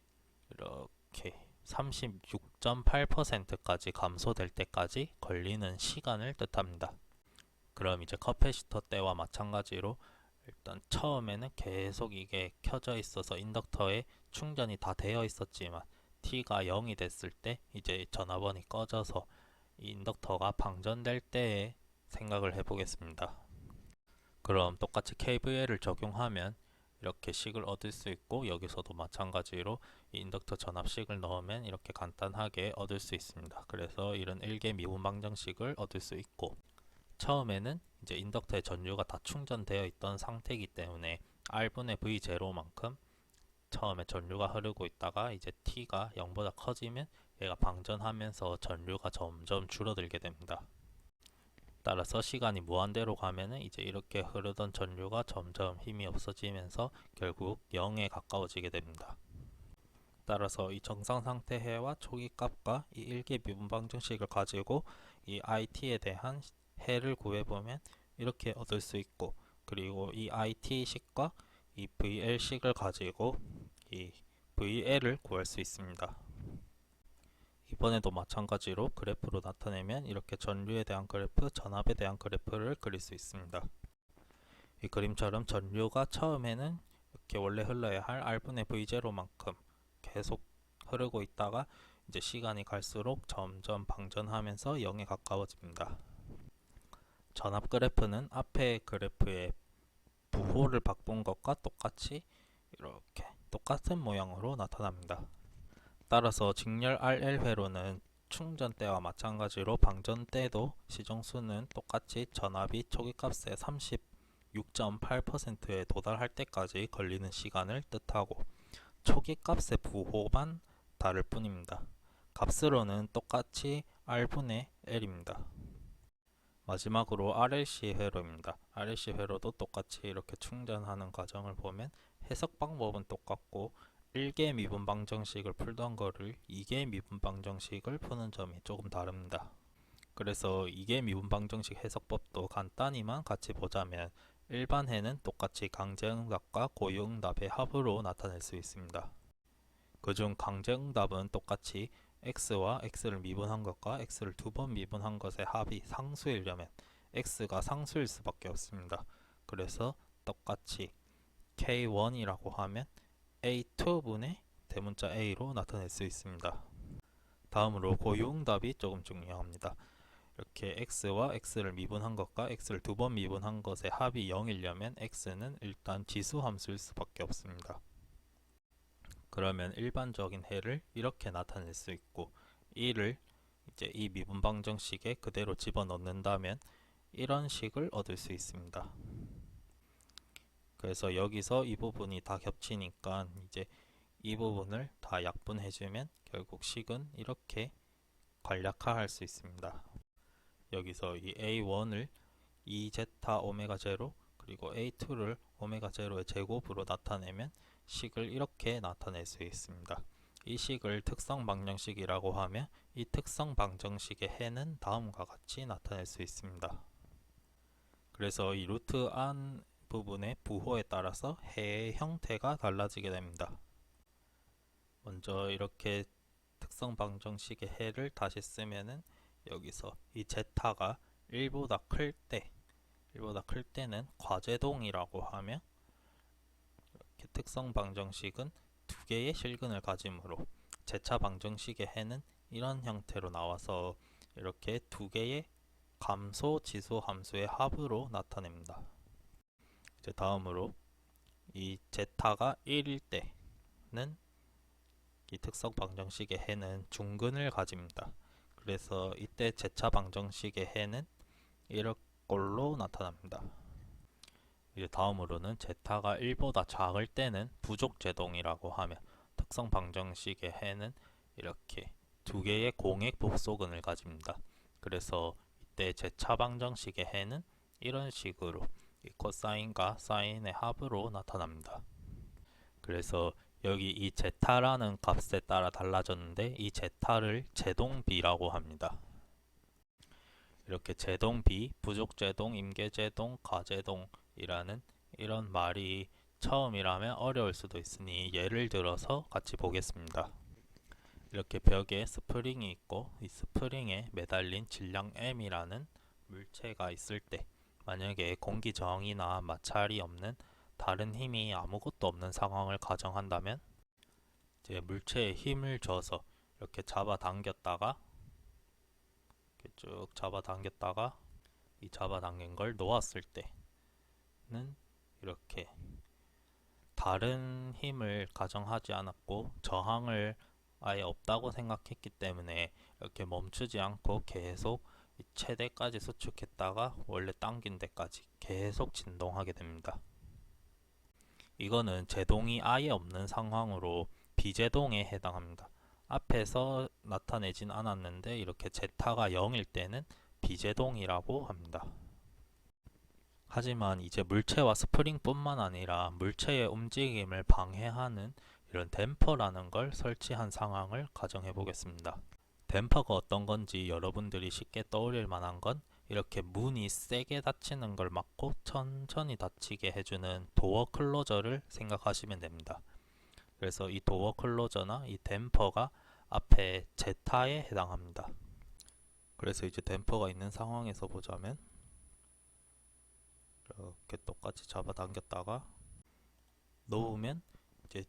이렇게 36.8%까지 감소될 때까지 걸리는 시간을 뜻합니다. 그럼 이제 커패시터 때와 마찬가지로 일단 처음에는 계속 이게 켜져 있어서 인덕터에 충전이 다 되어 있었지만 T가 0이 됐을 때 이제 전압원이 꺼져서 이 인덕터가 방전될 때에 생각을 해 보겠습니다. 그럼 똑같이 KVL을 적용하면 이렇게 식을 얻을 수 있고 여기서도 마찬가지로 이 인덕터 전압식을 넣으면 이렇게 간단하게 얻을 수 있습니다. 그래서 이런 1개 미분 방정식을 얻을 수 있고 처음에는 이제 인덕터의 전류가 다 충전되어 있던 상태이기 때문에 R분의 V0만큼 처음에 전류가 흐르고 있다가 이제 T가 0보다 커지면 얘가 방전하면서 전류가 점점 줄어들게 됩니다. 따라서 시간이 무한대로 가면은 이제 이렇게 흐르던 전류가 점점 힘이 없어지면서 결국 0에 가까워지게 됩니다. 따라서 이 정상 상태 해와 초기 값과 이 1개 미분 방정식을 가지고 이 IT에 대한 해를 구해보면 이렇게 얻을 수 있고 그리고 이 IT식과 이 VL식을 가지고 이 VL을 구할 수 있습니다. 이번에도 마찬가지로 그래프로 나타내면 이렇게 전류에 대한 그래프, 전압에 대한 그래프를 그릴 수 있습니다. 이 그림처럼 전류가 처음에는 이렇게 원래 흘러야 할 R분의 V0만큼 계속 흐르고 있다가 이제 시간이 갈수록 점점 방전하면서 0에 가까워집니다. 전압 그래프는 앞에 그래프의 부호를 바꾼 것과 똑같이 이렇게 똑같은 모양으로 나타납니다. 따라서 직렬 RL 회로는 충전 때와 마찬가지로 방전 때도 시정수는 똑같이 전압이 초기 값의 36.8%에 도달할 때까지 걸리는 시간을 뜻하고 초기 값의 부호만 다를 뿐입니다. 값으로는 똑같이 R분의 L입니다. 마지막으로 RLC 회로입니다. RLC 회로도 똑같이 이렇게 충전하는 과정을 보면 해석 방법은 똑같고 1개 미분 방정식을 풀던 거를 2개 미분 방정식을 푸는 점이 조금 다릅니다. 그래서 2개 미분 방정식 해석법도 간단히만 같이 보자면 일반 해는 똑같이 강제응답과 고유응답의 합으로 나타낼 수 있습니다. 그중 강제응답은 똑같이 x와 x를 미분한 것과 x를 두 번 미분한 것의 합이 상수이려면 x가 상수일 수밖에 없습니다. 그래서 똑같이 k1이라고 하면 a2분의 대문자 a로 나타낼 수 있습니다. 다음으로 고유응답이 조금 중요합니다. 이렇게 x와 x를 미분한 것과 x를 두 번 미분한 것의 합이 0이려면 x는 일단 지수함수일 수밖에 없습니다. 그러면 일반적인 해를 이렇게 나타낼 수 있고 이를 이제 이 미분 방정식에 그대로 집어넣는다면 이런 식을 얻을 수 있습니다. 그래서 여기서 이 부분이 다 겹치니까 이제 이 부분을 다 약분해주면 결국 식은 이렇게 간략화할 수 있습니다. 여기서 이 A1을 2제타 오메가 제로 그리고 A2를 오메가 제로의 제곱으로 나타내면 식을 이렇게 나타낼 수 있습니다. 이 식을 특성 방정식이라고 하며 이 특성 방정식의 해는 다음과 같이 나타낼 수 있습니다. 그래서 이 루트 안 부분의 부호에 따라서 해의 형태가 달라지게 됩니다. 먼저 이렇게 특성 방정식의 해를 다시 쓰면은 여기서 이 제타가 1보다 클 때는 과제동이라고 하며 이렇게 특성 방정식은 두 개의 실근을 가지므로 제차 방정식의 해는 이런 형태로 나와서 이렇게 두 개의 감소 지수 함수의 합으로 나타냅니다. 이제 다음으로 이 제타가 1일 때는 이 특성 방정식의 해는 중근을 가집니다. 그래서 이때 제차 방정식의 해는 이렇게로 나타납니다. 이제 다음으로는 제타가 1보다 작을 때는 부족제동이라고 하며 특성 방정식의 해는 이렇게 두 개의 공액 복소근을 가집니다. 그래서 이때 제차 방정식의 해는 이런 식으로 이 코사인과 사인의 합으로 나타납니다. 그래서 여기 이 제타라는 값에 따라 달라졌는데 이 제타를 제동비라고 합니다. 이렇게 제동비, 부족제동, 임계제동, 가제동이라는 이런 말이 처음이라면 어려울 수도 있으니 예를 들어서 같이 보겠습니다. 이렇게 벽에 스프링이 있고 이 스프링에 매달린 질량 M이라는 물체가 있을 때 만약에 공기 저항이나 마찰이 없는 다른 힘이 아무것도 없는 상황을 가정한다면 이제 물체에 힘을 줘서 이렇게 잡아당겼다가 이렇게 쭉 잡아당겼다가 이 잡아당긴 걸 놓았을 때는 이렇게 다른 힘을 가정하지 않았고 저항을 아예 없다고 생각했기 때문에 이렇게 멈추지 않고 계속 최대까지 수축했다가 원래 당긴 데까지 계속 진동하게 됩니다. 이거는 제동이 아예 없는 상황으로 비제동에 해당합니다. 앞에서 나타내진 않았는데 이렇게 제타가 0일 때는 비제동이라고 합니다. 하지만 이제 물체와 스프링뿐만 아니라 물체의 움직임을 방해하는 이런 댐퍼라는 걸 설치한 상황을 가정해 보겠습니다. 댐퍼가 어떤 건지 여러분들이 쉽게 떠올릴 만한 건 이렇게 문이 세게 닫히는 걸 막고 천천히 닫히게 해주는 도어 클로저를 생각하시면 됩니다. 그래서 이 도어 클로저나 이 댐퍼가 앞에 제타에 해당합니다. 그래서 이제 댐퍼가 있는 상황에서 보자면 이렇게 똑같이 잡아당겼다가 놓으면 이제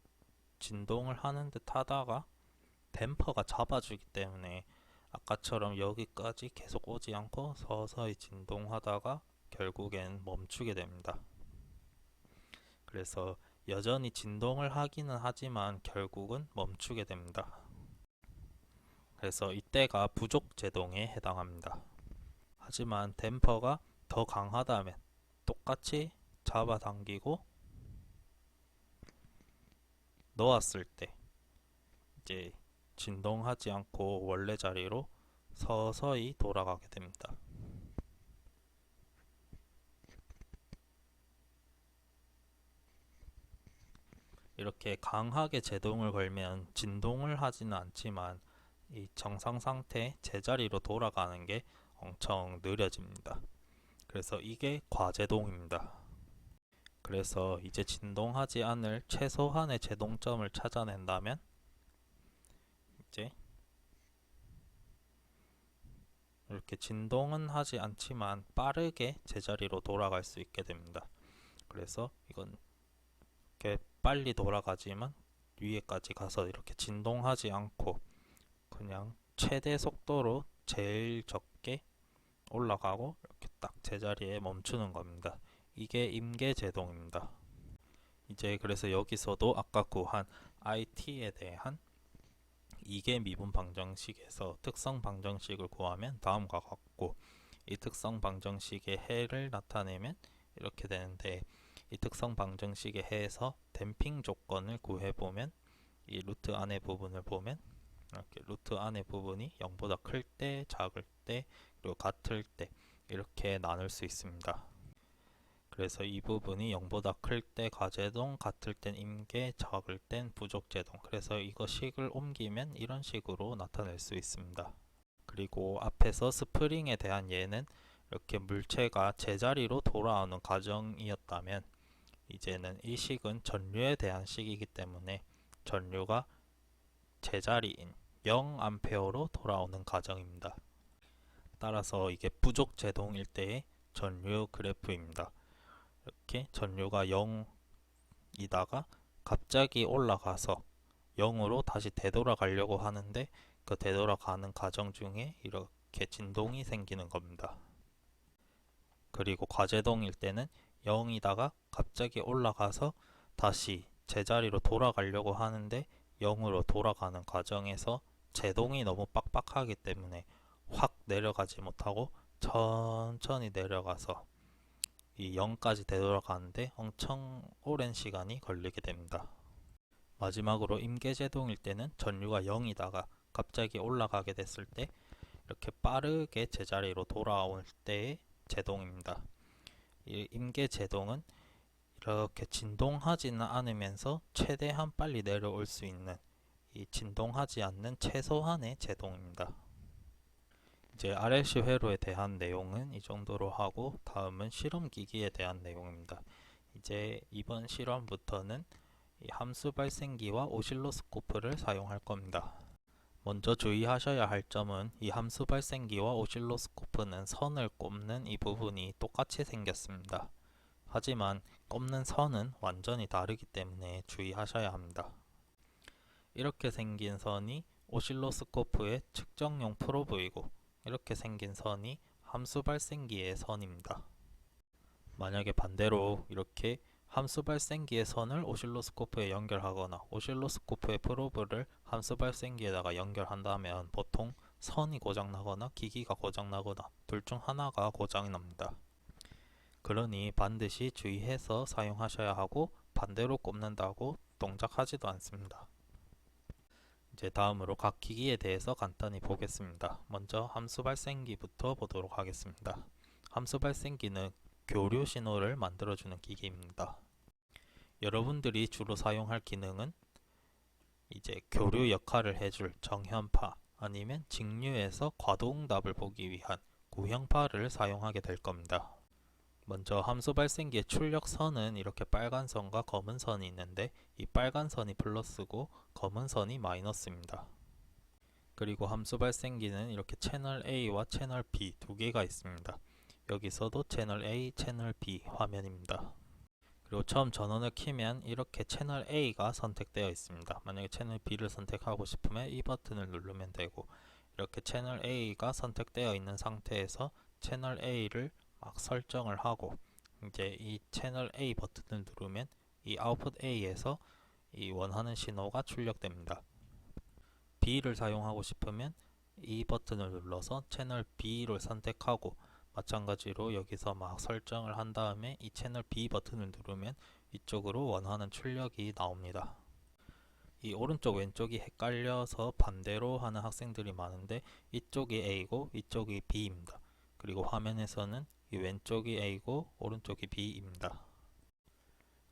진동을 하는 듯 하다가 댐퍼가 잡아주기 때문에 아까처럼 여기까지 계속 오지 않고 서서히 진동하다가 결국엔 멈추게 됩니다. 그래서 여전히 진동을 하기는 하지만 결국은 멈추게 됩니다. 그래서 이때가 부족 제동에 해당합니다. 하지만 댐퍼가 더 강하다면 똑같이 잡아당기고 놓았을 때 이제 진동하지 않고 원래 자리로 서서히 돌아가게 됩니다. 이렇게 강하게 제동을 걸면 진동을 하지는 않지만 이 정상 상태 제자리로 돌아가는 게 엄청 느려집니다. 그래서 이게 과제동입니다. 그래서 이제 진동하지 않을 최소한의 제동점을 찾아낸다면 이제 이렇게 진동은 하지 않지만 빠르게 제자리로 돌아갈 수 있게 됩니다. 그래서 이건 이렇게 빨리 돌아가지만 위에까지 가서 이렇게 진동하지 않고 그냥 최대 속도로 제일 적게 올라가고 이렇게 딱 제자리에 멈추는 겁니다. 이게 임계제동입니다. 이제 그래서 여기서도 아까 구한 IT에 대한 이계 미분 방정식에서 특성 방정식을 구하면 다음과 같고, 이 특성 방정식의 해를 나타내면 이렇게 되는데, 이 특성 방정식의 해에서 댐핑 조건을 구해보면 이 루트 안의 부분을 보면 이렇게 루트 안의 부분이 0보다 클 때, 작을 때, 그리고 같을 때 이렇게 나눌 수 있습니다. 그래서 이 부분이 0보다 클 때 과제동, 같을 땐 임계, 작을 땐 부족제동. 그래서 이거 식을 옮기면 이런 식으로 나타낼 수 있습니다. 그리고 앞에서 스프링에 대한 예는 이렇게 물체가 제자리로 돌아오는 과정이었다면, 이제는 이 식은 전류에 대한 식이기 때문에 전류가 제자리인 0A로 돌아오는 과정입니다. 따라서 이게 부족 제동일 때의 전류 그래프입니다. 이렇게 전류가 0이다가 갑자기 올라가서 0으로 다시 되돌아가려고 하는데, 그 되돌아가는 과정 중에 이렇게 진동이 생기는 겁니다. 그리고 과제동일 때는 0이다가 갑자기 올라가서 다시 제자리로 돌아가려고 하는데 0으로 돌아가는 과정에서 제동이 너무 빡빡하기 때문에 확 내려가지 못하고 천천히 내려가서 이 0까지 되돌아가는데 엄청 오랜 시간이 걸리게 됩니다. 마지막으로 임계제동일 때는 전류가 0이다가 갑자기 올라가게 됐을 때 이렇게 빠르게 제자리로 돌아올 때의 제동입니다. 이 임계제동은 이렇게 진동하지는 않으면서 최대한 빨리 내려올 수 있는 이 진동하지 않는 최소한의 제동입니다. 이제 RLC 회로에 대한 내용은 이 정도로 하고, 다음은 실험기기에 대한 내용입니다. 이제 이번 실험부터는 이 함수 발생기와 오실로스코프를 사용할 겁니다. 먼저 주의하셔야 할 점은 이 함수 발생기와 오실로스코프는 선을 꼽는 이 부분이 똑같이 생겼습니다. 하지만 꼽는 선은 완전히 다르기 때문에 주의하셔야 합니다. 이렇게 생긴 선이 오실로스코프의 측정용 프로브이고, 이렇게 생긴 선이 함수 발생기의 선입니다. 만약에 반대로 이렇게 함수 발생기의 선을 오실로스코프에 연결하거나 오실로스코프의 프로브를 함수 발생기에다가 연결한다면 보통 선이 고장나거나 기기가 고장나거나 둘 중 하나가 고장이 납니다. 그러니 반드시 주의해서 사용하셔야 하고, 반대로 꼽는다고 동작하지도 않습니다. 이제 다음으로 각 기기에 대해서 간단히 보겠습니다. 먼저 함수 발생기부터 보도록 하겠습니다. 함수 발생기는 교류 신호를 만들어주는 기기입니다. 여러분들이 주로 사용할 기능은 이제 교류 역할을 해줄 정현파 아니면 직류에서 과도응답을 보기 위한 구형파를 사용하게 될 겁니다. 먼저 함수 발생기의 출력선은 이렇게 빨간 선과 검은 선이 있는데, 이 빨간 선이 플러스고 검은 선이 마이너스입니다. 그리고 함수 발생기는 이렇게 채널 A와 채널 B 두 개가 있습니다. 여기서도 채널 A, 채널 B 화면입니다. 그리고 처음 전원을 켜면 이렇게 채널 A가 선택되어 있습니다. 만약에 채널 B를 선택하고 싶으면 이 버튼을 누르면 되고, 이렇게 채널 A가 선택되어 있는 상태에서 채널 A를 막 설정을 하고, 이제 이 채널 A 버튼을 누르면 이 아웃풋 A에서 이 원하는 신호가 출력됩니다. B를 사용하고 싶으면 이 버튼을 눌러서 채널 B를 선택하고, 마찬가지로 여기서 막 설정을 한 다음에 이 채널 B 버튼을 누르면 이쪽으로 원하는 출력이 나옵니다. 이 오른쪽 왼쪽이 헷갈려서 반대로 하는 학생들이 많은데, 이쪽이 A고 이쪽이 B입니다. 그리고 화면에서는 이 왼쪽이 A고 오른쪽이 B입니다.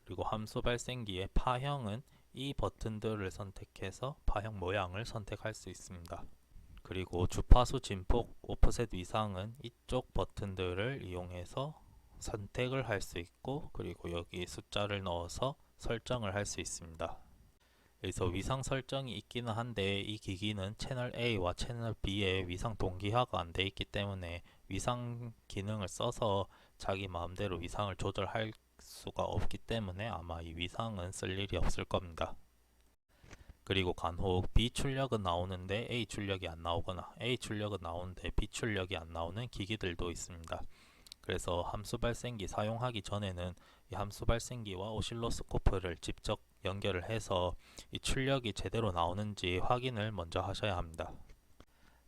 그리고 함수 발생기의 파형은 이 버튼들을 선택해서 파형 모양을 선택할 수 있습니다. 그리고 주파수 진폭, 오프셋 위상은 이쪽 버튼들을 이용해서 선택을 할 수 있고, 그리고 여기 숫자를 넣어서 설정을 할 수 있습니다. 여기서 위상 설정이 있기는 한데 이 기기는 채널 A와 채널 B의 위상 동기화가 안 돼 있기 때문에 위상 기능을 써서 자기 마음대로 위상을 조절할 수가 없기 때문에 아마 이 위상은 쓸 일이 없을 겁니다. 그리고 간혹 B 출력은 나오는데 A 출력이 안 나오거나 A 출력은 나오는데 B 출력이 안 나오는 기기들도 있습니다. 그래서 함수 발생기 사용하기 전에는 이 함수 발생기와 오실로스코프를 직접 연결을 해서 이 출력이 제대로 나오는지 확인을 먼저 하셔야 합니다.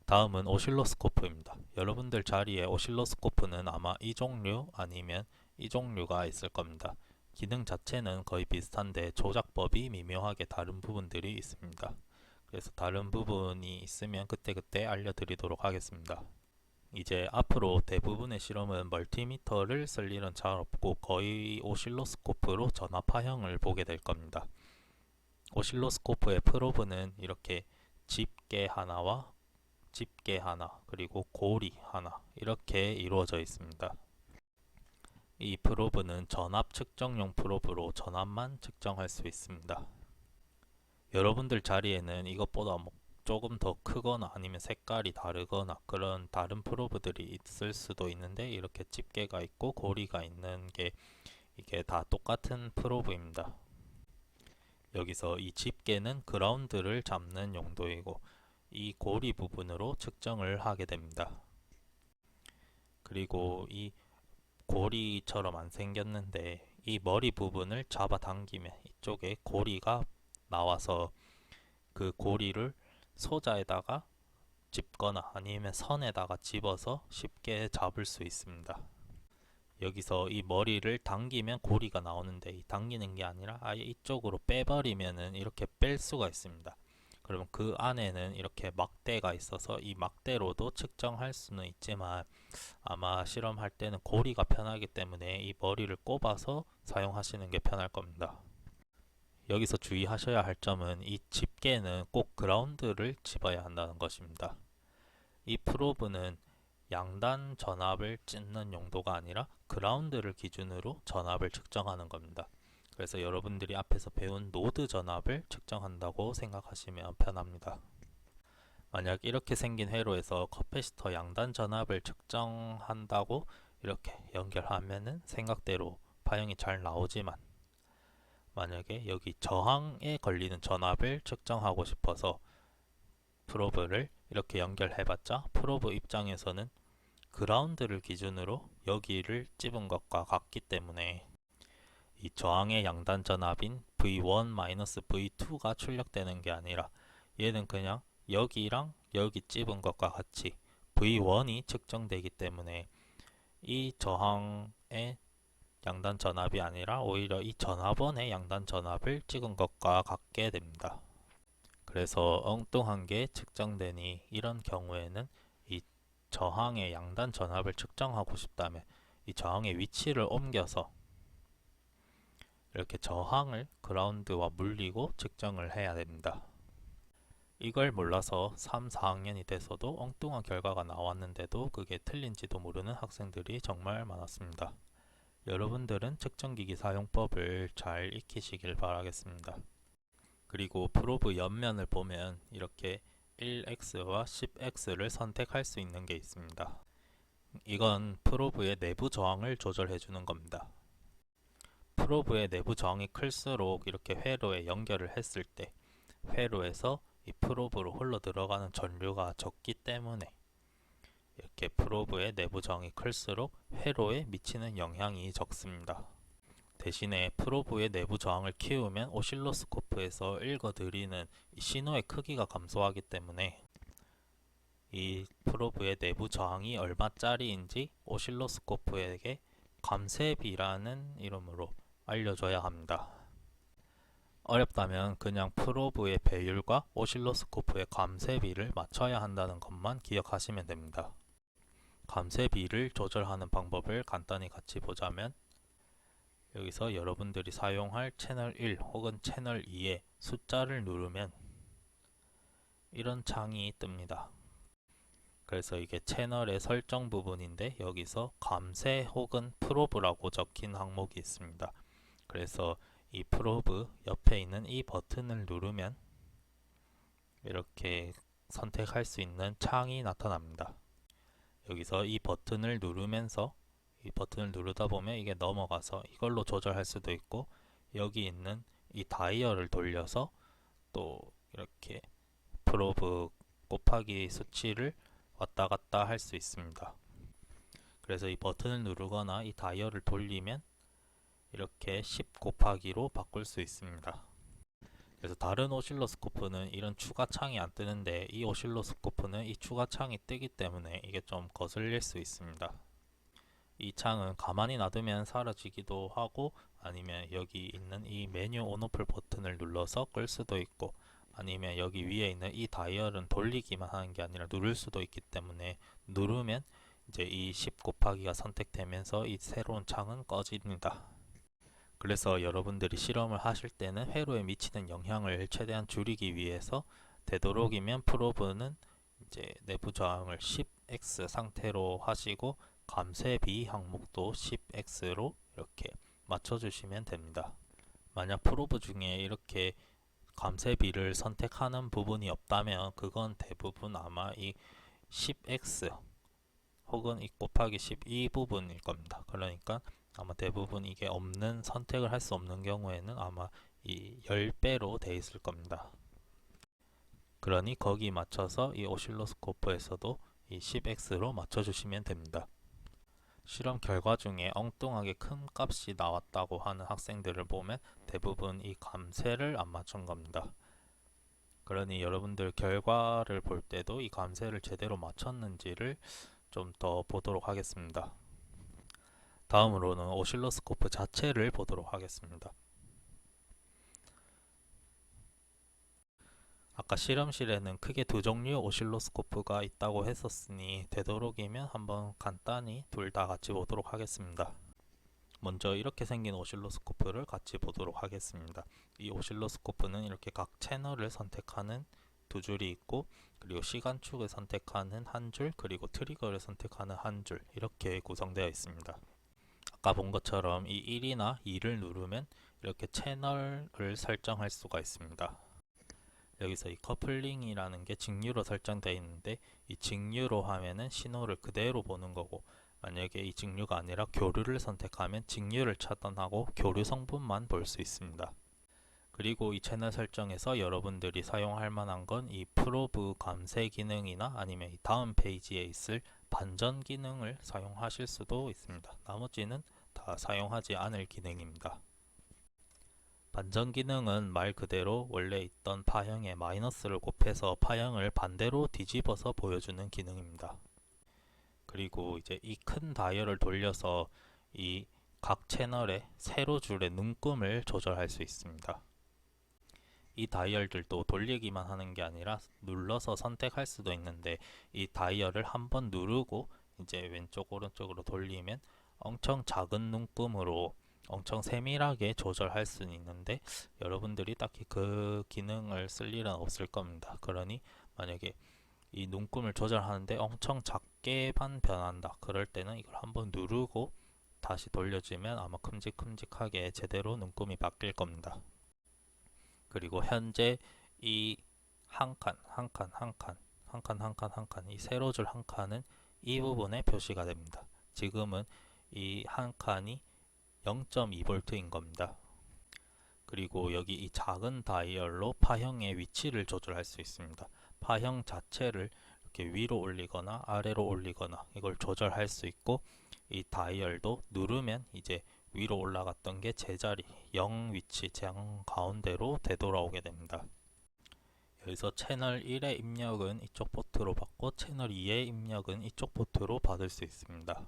다음은 오실로스코프입니다. 여러분들 자리에 오실로스코프는 아마 이 종류 아니면 이 종류가 있을 겁니다. 기능 자체는 거의 비슷한데 조작법이 미묘하게 다른 부분들이 있습니다. 그래서 다른 부분이 있으면 그때그때 알려드리도록 하겠습니다. 이제 앞으로 대부분의 실험은 멀티미터를 쓸 일은 잘 없고 거의 오실로스코프로 전압 파형을 보게 될 겁니다. 오실로스코프의 프로브는 이렇게 집게 하나와 집게 하나 그리고 고리 하나 이렇게 이루어져 있습니다. 이 프로브는 전압 측정용 프로브로 전압만 측정할 수 있습니다. 여러분들 자리에는 이것보다 조금 더 크거나 아니면 색깔이 다르거나 그런 다른 프로브들이 있을 수도 있는데, 이렇게 집게가 있고 고리가 있는 게 이게 다 똑같은 프로브입니다. 여기서 이 집게는 그라운드를 잡는 용도이고 이 고리 부분으로 측정을 하게 됩니다. 그리고 이 고리처럼 안 생겼는데 이 머리 부분을 잡아당기면 이쪽에 고리가 나와서 그 고리를 소자에다가 집거나 아니면 선에다가 집어서 쉽게 잡을 수 있습니다. 여기서 이 머리를 당기면 고리가 나오는데 이 당기는 게 아니라 아예 이쪽으로 빼버리면은 이렇게 뺄 수가 있습니다. 그러면 그 안에는 이렇게 막대가 있어서 이 막대로도 측정할 수는 있지만 아마 실험할 때는 고리가 편하기 때문에 이 머리를 꼽아서 사용하시는 게 편할 겁니다. 여기서 주의하셔야 할 점은 이 집게는 꼭 그라운드를 집어야 한다는 것입니다. 이 프로브는 양단 전압을 찢는 용도가 아니라 그라운드를 기준으로 전압을 측정하는 겁니다. 그래서 여러분들이 앞에서 배운 노드 전압을 측정한다고 생각하시면 편합니다. 만약 이렇게 생긴 회로에서 커패시터 양단 전압을 측정한다고 이렇게 연결하면은 생각대로 파형이 잘 나오지만, 만약에 여기 저항에 걸리는 전압을 측정하고 싶어서 프로브를 이렇게 연결해봤자 프로브 입장에서는 그라운드를 기준으로 여기를 찝은 것과 같기 때문에 이 저항의 양단 전압인 V1-V2가 출력되는 게 아니라 얘는 그냥 여기랑 여기 찝은 것과 같이 V1이 측정되기 때문에 이 저항의 양단 전압이 아니라 오히려 이 전압원의 양단 전압을 찍은 것과 같게 됩니다. 그래서 엉뚱한 게 측정되니 이런 경우에는 이 저항의 양단 전압을 측정하고 싶다면 이 저항의 위치를 옮겨서 이렇게 저항을 그라운드와 물리고 측정을 해야 됩니다. 이걸 몰라서 3, 4학년이 돼서도 엉뚱한 결과가 나왔는데도 그게 틀린지도 모르는 학생들이 정말 많았습니다. 여러분들은 측정기기 사용법을 잘 익히시길 바라겠습니다. 그리고 프로브 옆면을 보면 이렇게 1X와 10X를 선택할 수 있는 게 있습니다. 이건 프로브의 내부 저항을 조절해 주는 겁니다. 프로브의 내부 저항이 클수록 이렇게 회로에 연결을 했을 때 회로에서 이 프로브로 흘러 들어가는 전류가 적기 때문에 이렇게 프로브의 내부 저항이 클수록 회로에 미치는 영향이 적습니다. 대신에 프로브의 내부 저항을 키우면 오실로스코프에서 읽어드리는 신호의 크기가 감소하기 때문에 이 프로브의 내부 저항이 얼마짜리인지 오실로스코프에게 감쇄비라는 이름으로 알려줘야 합니다. 어렵다면 그냥 프로브의 배율과 오실로스코프의 감쇄비를 맞춰야 한다는 것만 기억하시면 됩니다. 감쇄비를 조절하는 방법을 간단히 같이 보자면 여기서 여러분들이 사용할 채널 1 혹은 채널 2의 숫자를 누르면 이런 창이 뜹니다. 그래서 이게 채널의 설정 부분인데 여기서 감쇄 혹은 프로브라고 적힌 항목이 있습니다. 그래서 이 프로브 옆에 있는 이 버튼을 누르면 이렇게 선택할 수 있는 창이 나타납니다. 여기서 이 버튼을 누르면서 이 버튼을 누르다 보면 이게 넘어가서 이걸로 조절할 수도 있고 여기 있는 이 다이얼을 돌려서 또 이렇게 프로브 곱하기 수치를 왔다 갔다 할 수 있습니다. 그래서 이 버튼을 누르거나 이 다이얼을 돌리면 이렇게 10 곱하기로 바꿀 수 있습니다. 그래서 다른 오실로스코프는 이런 추가 창이 안 뜨는데 이 오실로스코프는 이 추가 창이 뜨기 때문에 이게 좀 거슬릴 수 있습니다. 이 창은 가만히 놔두면 사라지기도 하고 아니면 여기 있는 이 메뉴 온오프 버튼을 눌러서 끌 수도 있고 아니면 여기 위에 있는 이 다이얼은 돌리기만 하는 게 아니라 누를 수도 있기 때문에 누르면 이제 이 10 곱하기가 선택되면서 이 새로운 창은 꺼집니다. 그래서 여러분들이 실험을 하실 때는 회로에 미치는 영향을 최대한 줄이기 위해서 되도록이면 프로브는 이제 내부 저항을 10x 상태로 하시고 감쇄비 항목도 10x로 이렇게 맞춰주시면 됩니다. 만약 프로브 중에 이렇게 감쇄비를 선택하는 부분이 없다면 그건 대부분 아마 이 10x 혹은 이 곱하기 12 부분일 겁니다. 그러니까 아마 대부분 이게 없는 선택을 할 수 없는 경우에는 아마 이 10배로 돼 있을 겁니다. 그러니 거기 맞춰서 이 오실로스코프에서도 이 10x로 맞춰주시면 됩니다. 실험 결과 중에 엉뚱하게 큰 값이 나왔다고 하는 학생들을 보면 대부분 이 감쇄를 안 맞춘 겁니다. 그러니 여러분들 결과를 볼 때도 이 감쇄를 제대로 맞췄는지를 좀 더 보도록 하겠습니다. 다음으로는 오실로스코프 자체를 보도록 하겠습니다. 아까 실험실에는 크게 두 종류의 오실로스코프가 있다고 했었으니 되도록이면 한번 간단히 둘 다 같이 보도록 하겠습니다. 먼저 이렇게 생긴 오실로스코프를 같이 보도록 하겠습니다. 이 오실로스코프는 이렇게 각 채널을 선택하는 두 줄이 있고 그리고 시간축을 선택하는 한 줄 그리고 트리거를 선택하는 한 줄 이렇게 구성되어 있습니다. 아까 본 것처럼 이 1이나 2를 누르면 이렇게 채널을 설정할 수가 있습니다. 여기서 이 커플링이라는 게 직류로 설정되어 있는데 이 직류로 하면은 신호를 그대로 보는 거고 만약에 이 직류가 아니라 교류를 선택하면 직류를 차단하고 교류 성분만 볼 수 있습니다. 그리고 이 채널 설정에서 여러분들이 사용할 만한 건 이 프로브 감쇄 기능이나 아니면 이 다음 페이지에 있을 반전 기능을 사용하실 수도 있습니다. 나머지는 다 사용하지 않을 기능입니다. 반전 기능은 말 그대로 원래 있던 파형에 마이너스를 곱해서 파형을 반대로 뒤집어서 보여주는 기능입니다. 그리고 이제 이 큰 다이얼을 돌려서 이 각 채널의 세로 줄의 눈금을 조절할 수 있습니다. 이 다이얼들도 돌리기만 하는 게 아니라 눌러서 선택할 수도 있는데 이 다이얼을 한번 누르고 이제 왼쪽 오른쪽으로 돌리면 엄청 작은 눈금으로 엄청 세밀하게 조절할 수는 있는데 여러분들이 딱히 그 기능을 쓸 일은 없을 겁니다. 그러니 만약에 이 눈금을 조절하는데 엄청 작게만 변한다 그럴 때는 이걸 한번 누르고 다시 돌려주면 아마 큼직큼직하게 제대로 눈금이 바뀔 겁니다. 그리고 현재 이 한 칸 이 세로줄 한 칸은 이 부분에 표시가 됩니다. 지금은 이 한 칸이 0.2V인 겁니다. 그리고 여기 이 작은 다이얼로 파형의 위치를 조절할 수 있습니다. 파형 자체를 이렇게 위로 올리거나 아래로 올리거나 이걸 조절할 수 있고 이 다이얼도 누르면 이제 위로 올라갔던 게 제자리 0 위치 정 가운데로 되돌아오게 됩니다. 여기서 채널 1의 입력은 이쪽 포트로 받고 채널 2의 입력은 이쪽 포트로 받을 수 있습니다.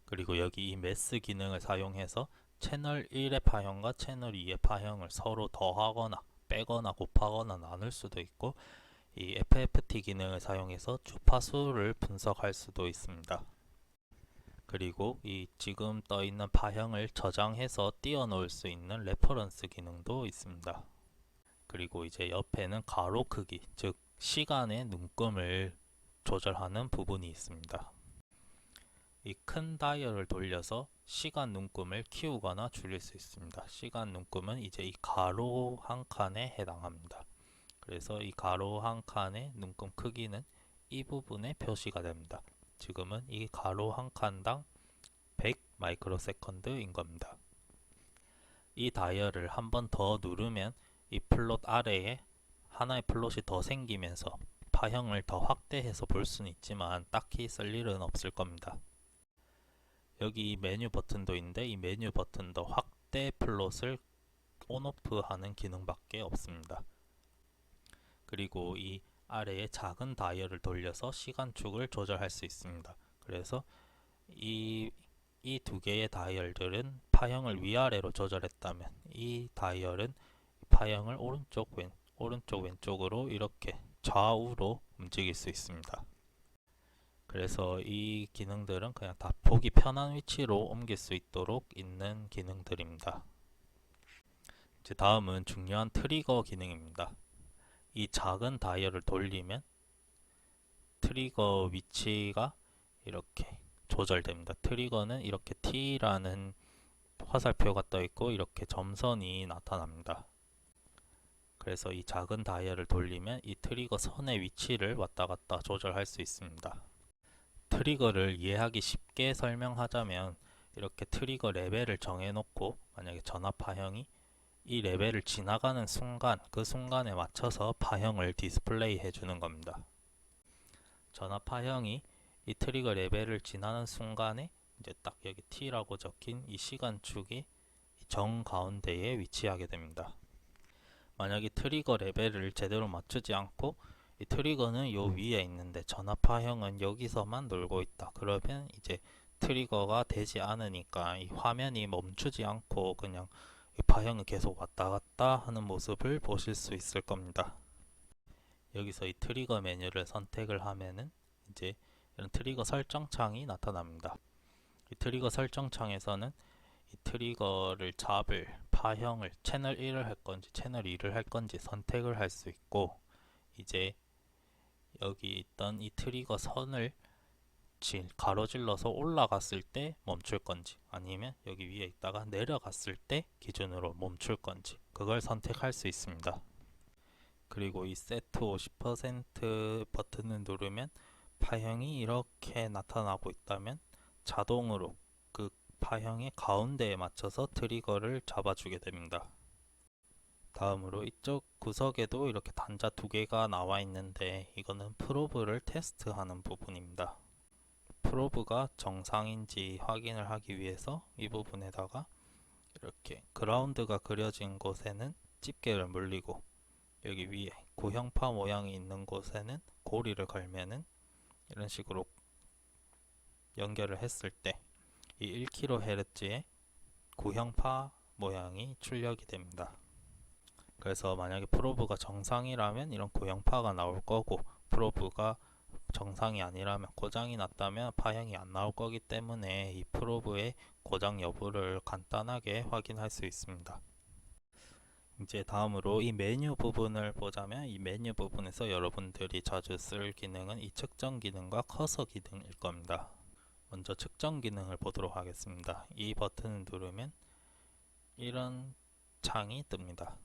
그리고 여기 이 매스 기능을 사용해서 채널 1의 파형과 채널 2의 파형을 서로 더하거나 빼거나 곱하거나 나눌 수도 있고 이 FFT 기능을 사용해서 주파수를 분석할 수도 있습니다. 그리고 이 지금 떠 있는 파형을 저장해서 띄워 놓을 수 있는 레퍼런스 기능도 있습니다. 그리고 이제 옆에는 가로 크기, 즉 시간의 눈금을 조절하는 부분이 있습니다. 이 큰 다이얼을 돌려서 시간 눈금을 키우거나 줄일 수 있습니다. 시간 눈금은 이제 이 가로 한 칸에 해당합니다. 그래서 이 가로 한 칸의 눈금 크기는 이 부분에 표시가 됩니다. 지금은 이 가로 한 칸당 100 마이크로세컨드인 겁니다. 이 다이얼을 한 번 더 누르면 이 플롯 아래에 하나의 플롯이 더 생기면서 파형을 더 확대해서 볼 수는 있지만 딱히 쓸 일은 없을 겁니다. 여기 메뉴 버튼도 있는데 이 메뉴 버튼도 확대 플롯을 온오프 하는 기능밖에 없습니다. 그리고 이 아래에 작은 다이얼을 돌려서 시간축을 조절할 수 있습니다. 그래서 이 두 개의 다이얼들은 파형을 위아래로 조절했다면 이 다이얼은 파형을 오른쪽 왼쪽으로 이렇게 좌우로 움직일 수 있습니다. 그래서 이 기능들은 그냥 다 보기 편한 위치로 옮길 수 있도록 있는 기능들입니다. 이제 다음은 중요한 트리거 기능입니다. 이 작은 다이얼을 돌리면 트리거 위치가 이렇게 조절됩니다. 트리거는 이렇게 T라는 화살표가 떠 있고 이렇게 점선이 나타납니다. 그래서 이 작은 다이얼을 돌리면 이 트리거 선의 위치를 왔다 갔다 조절할 수 있습니다. 트리거를 이해하기 쉽게 설명하자면 이렇게 트리거 레벨을 정해놓고 만약에 전압 파형이 이 레벨을 지나가는 순간 그 순간에 맞춰서 파형을 디스플레이 해주는 겁니다. 전압 파형이 이 트리거 레벨을 지나는 순간에 이제 딱 여기 T라고 적힌 이 시간축이 정 가운데에 위치하게 됩니다. 만약에 트리거 레벨을 제대로 맞추지 않고 이 트리거는 요 위에 있는데 전압 파형은 여기서만 놀고 있다. 그러면 이제 트리거가 되지 않으니까 이 화면이 멈추지 않고 그냥 이 파형이 계속 왔다 갔다 하는 모습을 보실 수 있을 겁니다. 여기서 이 트리거 메뉴를 선택을 하면은 이제 이런 트리거 설정 창이 나타납니다. 이 트리거 설정 창에서는 이 트리거를 잡을 파형을 채널 1을 할 건지 채널 2를 할 건지 선택을 할 수 있고 이제 여기 있던 이 트리거 선을 가로질러서 올라갔을 때 멈출 건지 아니면 여기 위에 있다가 내려갔을 때 기준으로 멈출 건지 그걸 선택할 수 있습니다. 그리고 이 세트 50% 버튼을 누르면 파형이 이렇게 나타나고 있다면 자동으로 그 파형의 가운데에 맞춰서 트리거를 잡아주게 됩니다. 다음으로 이쪽 구석에도 이렇게 단자 두 개가 나와 있는데 이거는 프로브를 테스트하는 부분입니다. 프로브가 정상인지 확인을 하기 위해서 이 부분에다가 이렇게 그라운드가 그려진 곳에는 집게를 물리고 여기 위에 구형파 모양이 있는 곳에는 고리를 걸면은 이런 식으로 연결을 했을 때 이 1kHz의 구형파 모양이 출력이 됩니다. 그래서 만약에 프로브가 정상이라면 이런 구형파가 나올 거고 프로브가 정상이 아니라면 고장이 났다면 파형이 안 나올 거기 때문에 이 프로브의 고장 여부를 간단하게 확인할 수 있습니다. 이제 다음으로 이 메뉴 부분을 보자면 이 메뉴 부분에서 여러분들이 자주 쓸 기능은 이 측정 기능과 커서 기능일 겁니다. 먼저 측정 기능을 보도록 하겠습니다. 이 버튼을 누르면 이런 창이 뜹니다.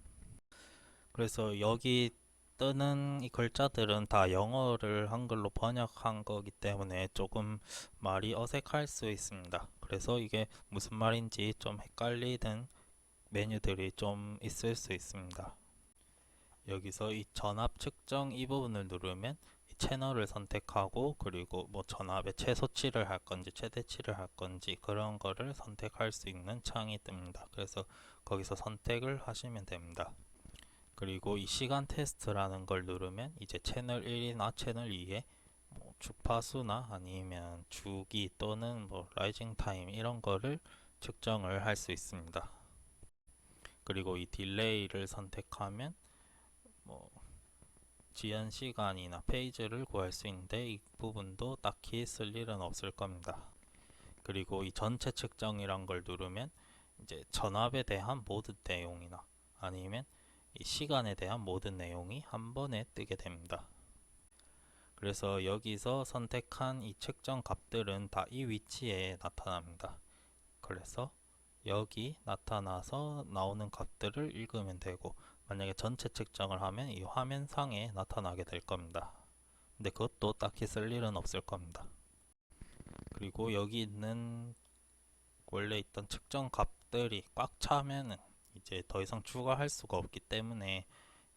그래서 여기 뜨는 이 글자들은 다 영어를 한글로 번역한 거기 때문에 조금 말이 어색할 수 있습니다. 그래서 이게 무슨 말인지 좀 헷갈리는 메뉴들이 좀 있을 수 있습니다. 여기서 이 전압 측정 이 부분을 누르면 이 채널을 선택하고 그리고 뭐 전압의 최소치를 할 건지 최대치를 할 건지 그런 거를 선택할 수 있는 창이 뜹니다. 그래서 거기서 선택을 하시면 됩니다. 그리고 이 시간 테스트라는 걸 누르면 이제 채널 1이나 채널 2에 뭐 주파수나 아니면 주기 또는 뭐 라이징 타임 이런 거를 측정을 할 수 있습니다. 그리고 이 딜레이를 선택하면 뭐 지연 시간이나 페이지를 구할 수 있는데 이 부분도 딱히 쓸 일은 없을 겁니다. 그리고 이 전체 측정이란 걸 누르면 이제 전압에 대한 모든 내용이나 아니면 이 시간에 대한 모든 내용이 한 번에 뜨게 됩니다. 그래서 여기서 선택한 이 측정 값들은 다 이 위치에 나타납니다. 그래서 여기 나타나서 나오는 값들을 읽으면 되고, 만약에 전체 측정을 하면 이 화면상에 나타나게 될 겁니다. 근데 그것도 딱히 쓸 일은 없을 겁니다. 그리고 여기 있는 원래 있던 측정 값들이 꽉 차면은 이제 더 이상 추가할 수가 없기 때문에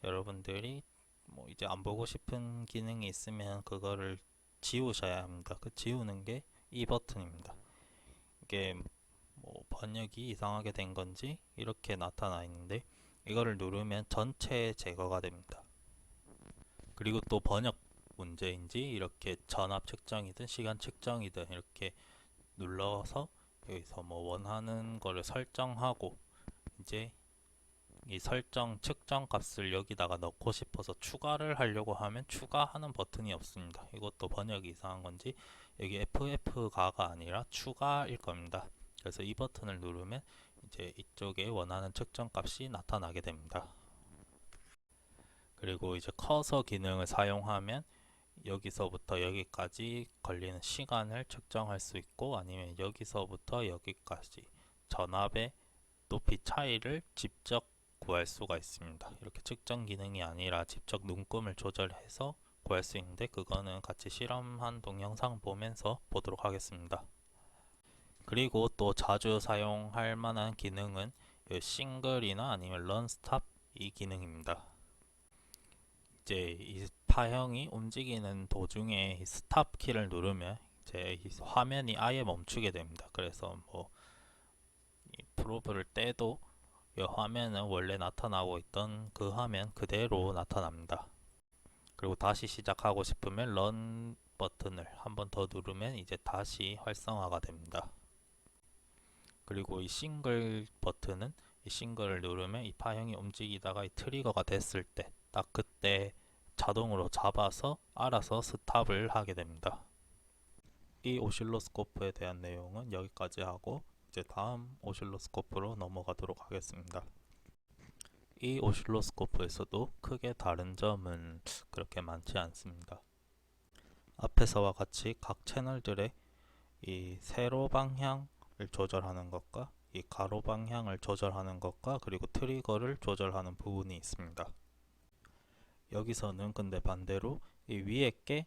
여러분들이 뭐 이제 안 보고 싶은 기능이 있으면 그거를 지우셔야 합니다. 그 지우는 게 이 버튼입니다. 이게 뭐 번역이 이상하게 된 건지 이렇게 나타나 있는데, 이거를 누르면 전체 제거가 됩니다. 그리고 또 번역 문제인지 이렇게 전압 측정이든 시간 측정이든 이렇게 눌러서 여기서 뭐 원하는 거를 설정하고, 이제 이 설정 측정 값을 여기다가 넣고 싶어서 추가를 하려고 하면 추가하는 버튼이 없습니다. 이것도 번역이 이상한 건지 여기 FF가가 아니라 추가일 겁니다. 그래서 이 버튼을 누르면 이제 이쪽에 원하는 측정 값이 나타나게 됩니다. 그리고 이제 커서 기능을 사용하면 여기서부터 여기까지 걸리는 시간을 측정할 수 있고, 아니면 여기서부터 여기까지 전압의 높이 차이를 직접 구할 수가 있습니다. 이렇게 측정 기능이 아니라 직접 눈금을 조절해서 구할 수 있는데, 그거는 같이 실험한 동영상 보면서 보도록 하겠습니다. 그리고 또 자주 사용할 만한 기능은 싱글이나 아니면 런 스탑 이 기능입니다. 이제 이 파형이 움직이는 도중에 스탑 키를 누르면 이제 이 화면이 아예 멈추게 됩니다. 그래서 뭐 이 프로브를 떼도 이 화면은 원래 나타나고 있던 그 화면 그대로 나타납니다. 그리고 다시 시작하고 싶으면 런 버튼을 한 번 더 누르면 이제 다시 활성화가 됩니다. 그리고 이 싱글 버튼은 이 싱글을 누르면 이 파형이 움직이다가 이 트리거가 됐을 때 딱 그때 자동으로 잡아서 알아서 스탑을 하게 됩니다. 이 오실로스코프에 대한 내용은 여기까지 하고 이제 다음 오실로스코프로 넘어가도록 하겠습니다. 이 오실로스코프에서도 크게 다른 점은 그렇게 많지 않습니다. 앞에서와 같이 각 채널들의 이 세로 방향을 조절하는 것과 이 가로 방향을 조절하는 것과 그리고 트리거를 조절하는 부분이 있습니다. 여기서는 근데 반대로 이 위에 게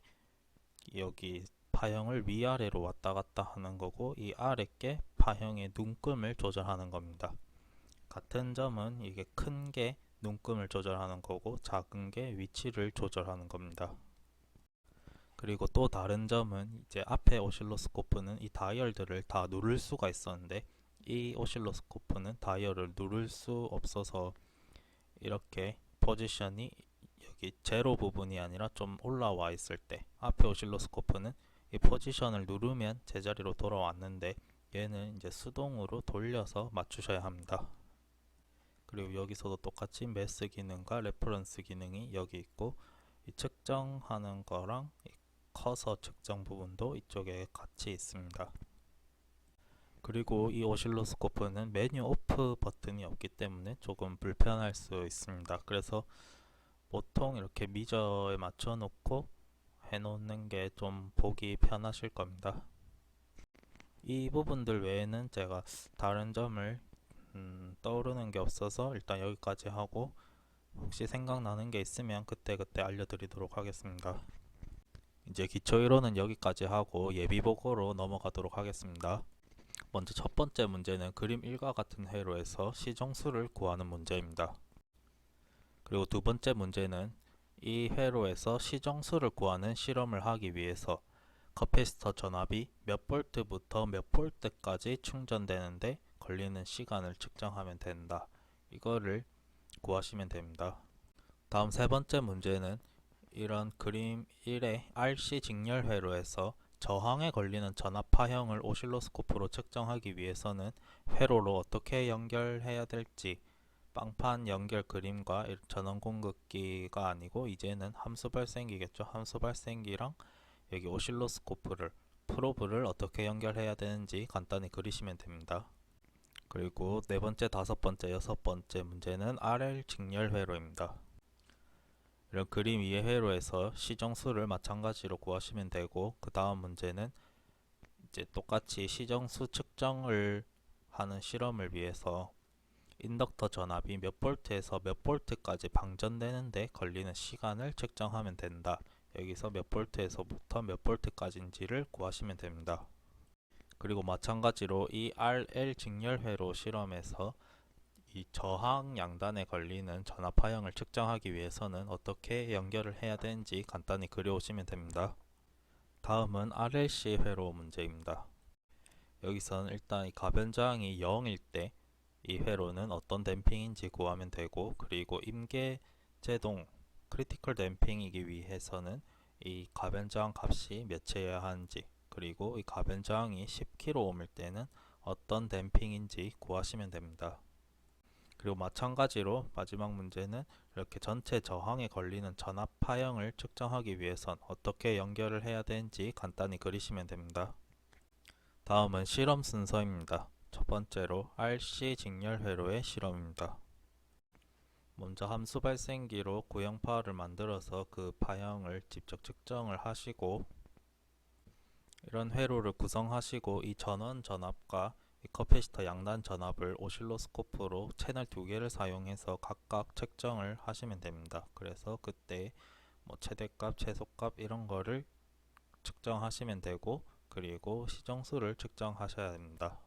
여기 파형을 위아래로 왔다 갔다 하는 거고, 이 아래 게 파형의 눈금을 조절하는 겁니다. 같은 점은 이게 큰 게 눈금을 조절하는 거고 작은 게 위치를 조절하는 겁니다. 그리고 또 다른 점은 이제 앞에 오실로스코프는 이 다이얼들을 다 누를 수가 있었는데, 이 오실로스코프는 다이얼을 누를 수 없어서 이렇게 포지션이 여기 제로 부분이 아니라 좀 올라와 있을 때, 앞에 오실로스코프는 이 포지션을 누르면 제자리로 돌아왔는데 얘는 이제 수동으로 돌려서 맞추셔야 합니다. 그리고 여기서도 똑같이 매스 기능과 레퍼런스 기능이 여기 있고, 이 측정하는 거랑 이 커서 측정 부분도 이쪽에 같이 있습니다. 그리고 이 오실로스코프는 메뉴 오프 버튼이 없기 때문에 조금 불편할 수 있습니다. 그래서 보통 이렇게 미저에 맞춰 놓고 해 놓는 게 좀 보기 편하실 겁니다. 이 부분들 외에는 제가 다른 점을 떠오르는 게 없어서 일단 여기까지 하고, 혹시 생각나는 게 있으면 그때그때 알려드리도록 하겠습니다. 이제 기초 이론은 여기까지 하고 예비보고로 넘어가도록 하겠습니다. 먼저 첫 번째 문제는 그림 1과 같은 회로에서 시정수를 구하는 문제입니다. 그리고 두 번째 문제는 이 회로에서 시정수를 구하는 실험을 하기 위해서 커피스터 전압이 몇 볼트부터 몇 볼트까지 충전되는데 걸리는 시간을 측정하면 된다. 이거를 구하시면 됩니다. 다음 세 번째 문제는 이런 그림 1의 RC 직렬 회로에서 저항에 걸리는 전압 파형을 오실로스코프로 측정하기 위해서는 회로로 어떻게 연결해야 될지, 빵판 연결 그림과 전원 공급기가 아니고 이제는 함수 발생기겠죠. 함수 발생기랑 여기 오실로스코프를 프로브를 어떻게 연결해야 되는지 간단히 그리시면 됩니다. 그리고 네 번째, 다섯 번째, 여섯 번째 문제는 RL 직렬 회로입니다. 이런 그림 위의 회로에서 시정수를 마찬가지로 구하시면 되고, 그 다음 문제는 이제 똑같이 시정수 측정을 하는 실험을 위해서 인덕터 전압이 몇 볼트에서 몇 볼트까지 방전되는데 걸리는 시간을 측정하면 된다. 여기서 몇 볼트에서부터 몇 볼트까지인지를 구하시면 됩니다. 그리고 마찬가지로 이 RL 직렬 회로 실험에서 이 저항 양단에 걸리는 전압파형을 측정하기 위해서는 어떻게 연결을 해야 되는지 간단히 그려오시면 됩니다. 다음은 RLC 회로 문제입니다. 여기서는 일단 이 가변저항이 0일 때 이 회로는 어떤 댐핑인지 구하면 되고, 그리고 임계 제동 크리티컬 댐핑이기 위해서는 이 가변저항 값이 몇이어야 하는지, 그리고 이 가변저항이 10kohm일 때는 어떤 댐핑인지 구하시면 됩니다. 그리고 마찬가지로 마지막 문제는 이렇게 전체 저항에 걸리는 전압 파형을 측정하기 위해선 어떻게 연결을 해야 되는지 간단히 그리시면 됩니다. 다음은 실험 순서입니다. 첫 번째로 RC 직렬 회로의 실험입니다. 먼저 함수 발생기로 구형파를 만들어서 그 파형을 직접 측정을 하시고, 이런 회로를 구성하시고 이 전원 전압과 이 커패시터 양단 전압을 오실로스코프로 채널 두 개를 사용해서 각각 측정을 하시면 됩니다. 그래서 그때 뭐 최대값, 최소값 이런 거를 측정하시면 되고, 그리고 시정수를 측정하셔야 됩니다.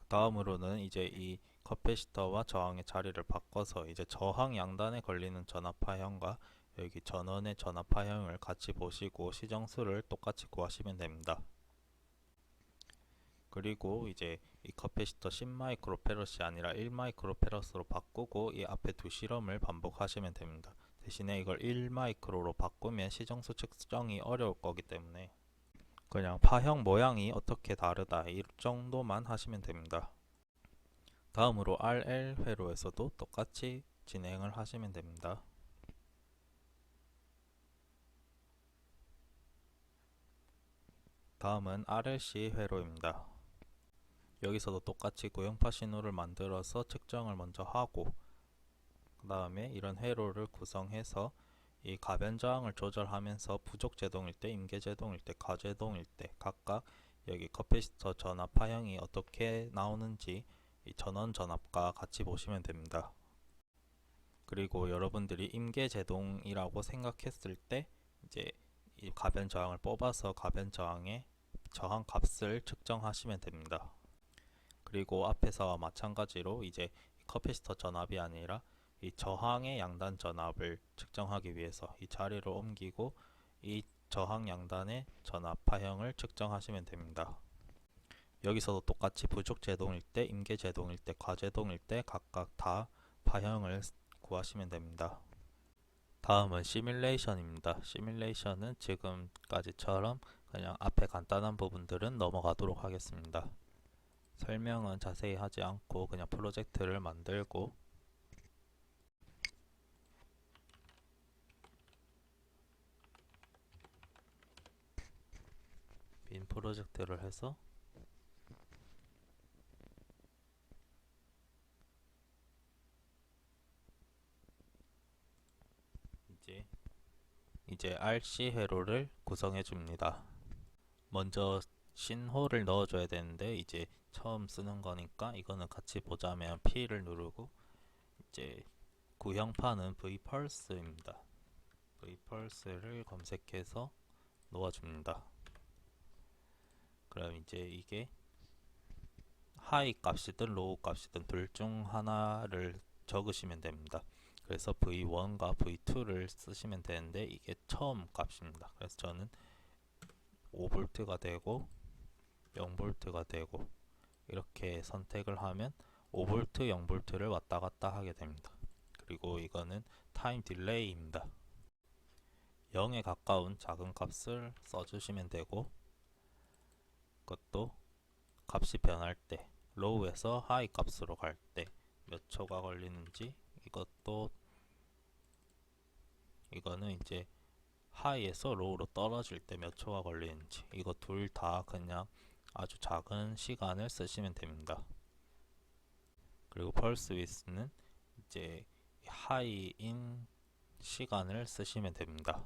그 다음으로는 이제 이 커패시터와 저항의 자리를 바꿔서 이제 저항 양단에 걸리는 전압파형과 여기 전원의 전압파형을 같이 보시고 시정수를 똑같이 구하시면 됩니다. 그리고 이제 이 커패시터 10마이크로페럿이 아니라 1마이크로페럿으로 바꾸고 이 앞에 두 실험을 반복하시면 됩니다. 대신에 이걸 1마이크로로 바꾸면 시정수 측정이 어려울 거기 때문에 그냥 파형 모양이 어떻게 다르다 이 정도만 하시면 됩니다. 다음으로 RL 회로에서도 똑같이 진행을 하시면 됩니다. 다음은 RLC 회로입니다. 여기서도 똑같이 구형파 신호를 만들어서 측정을 먼저 하고, 그 다음에 이런 회로를 구성해서 이 가변저항을 조절하면서 부족 제동일 때, 임계 제동일 때, 과제동일 때 각각 여기 커패시터 전압 파형이 어떻게 나오는지 이 전원 전압과 같이 보시면 됩니다. 그리고 여러분들이 임계 제동이라고 생각했을 때 이제 이 가변 저항을 뽑아서 가변 저항의 저항 값을 측정하시면 됩니다. 그리고 앞에서와 마찬가지로 이제 커패시터 전압이 아니라 이 저항의 양단 전압을 측정하기 위해서 이 자리를 옮기고 이 저항 양단의 전압 파형을 측정하시면 됩니다. 여기서도 똑같이 부족 제동일 때, 임계 제동일 때, 과제동일 때 각각 다 파형을 구하시면 됩니다. 다음은 시뮬레이션입니다. 시뮬레이션은 지금까지처럼 그냥 앞에 간단한 부분들은 넘어가도록 하겠습니다. 설명은 자세히 하지 않고 그냥 프로젝트를 만들고, 빈 프로젝트를 해서 이제 RC 회로를 구성해 줍니다. 먼저 신호를 넣어줘야 되는데 이제 처음 쓰는 거니까 이거는 같이 보자면 P를 누르고 이제 구형파는 Vpulse입니다. Vpulse를 검색해서 놓아줍니다. 그럼 이제 이게 하이 값이든 로우 값이든 둘 중 하나를 적으시면 됩니다. 그래서 V1과 V2를 쓰시면 되는데 이게 처음 값입니다. 그래서 저는 5V가 되고 0V가 되고 이렇게 선택을 하면 5V, 0V를 왔다 갔다 하게 됩니다. 그리고 이거는 타임 딜레이입니다. 0에 가까운 작은 값을 써주시면 되고, 그것도 값이 변할 때 로우에서 하이 값으로 갈 때 몇 초가 걸리는지, 이거는 이제 하이에서 로우로 떨어질 때 몇 초가 걸리는지, 이거 둘 다 그냥 아주 작은 시간을 쓰시면 됩니다. 그리고 펄스 위스는 이제 하이인 시간을 쓰시면 됩니다.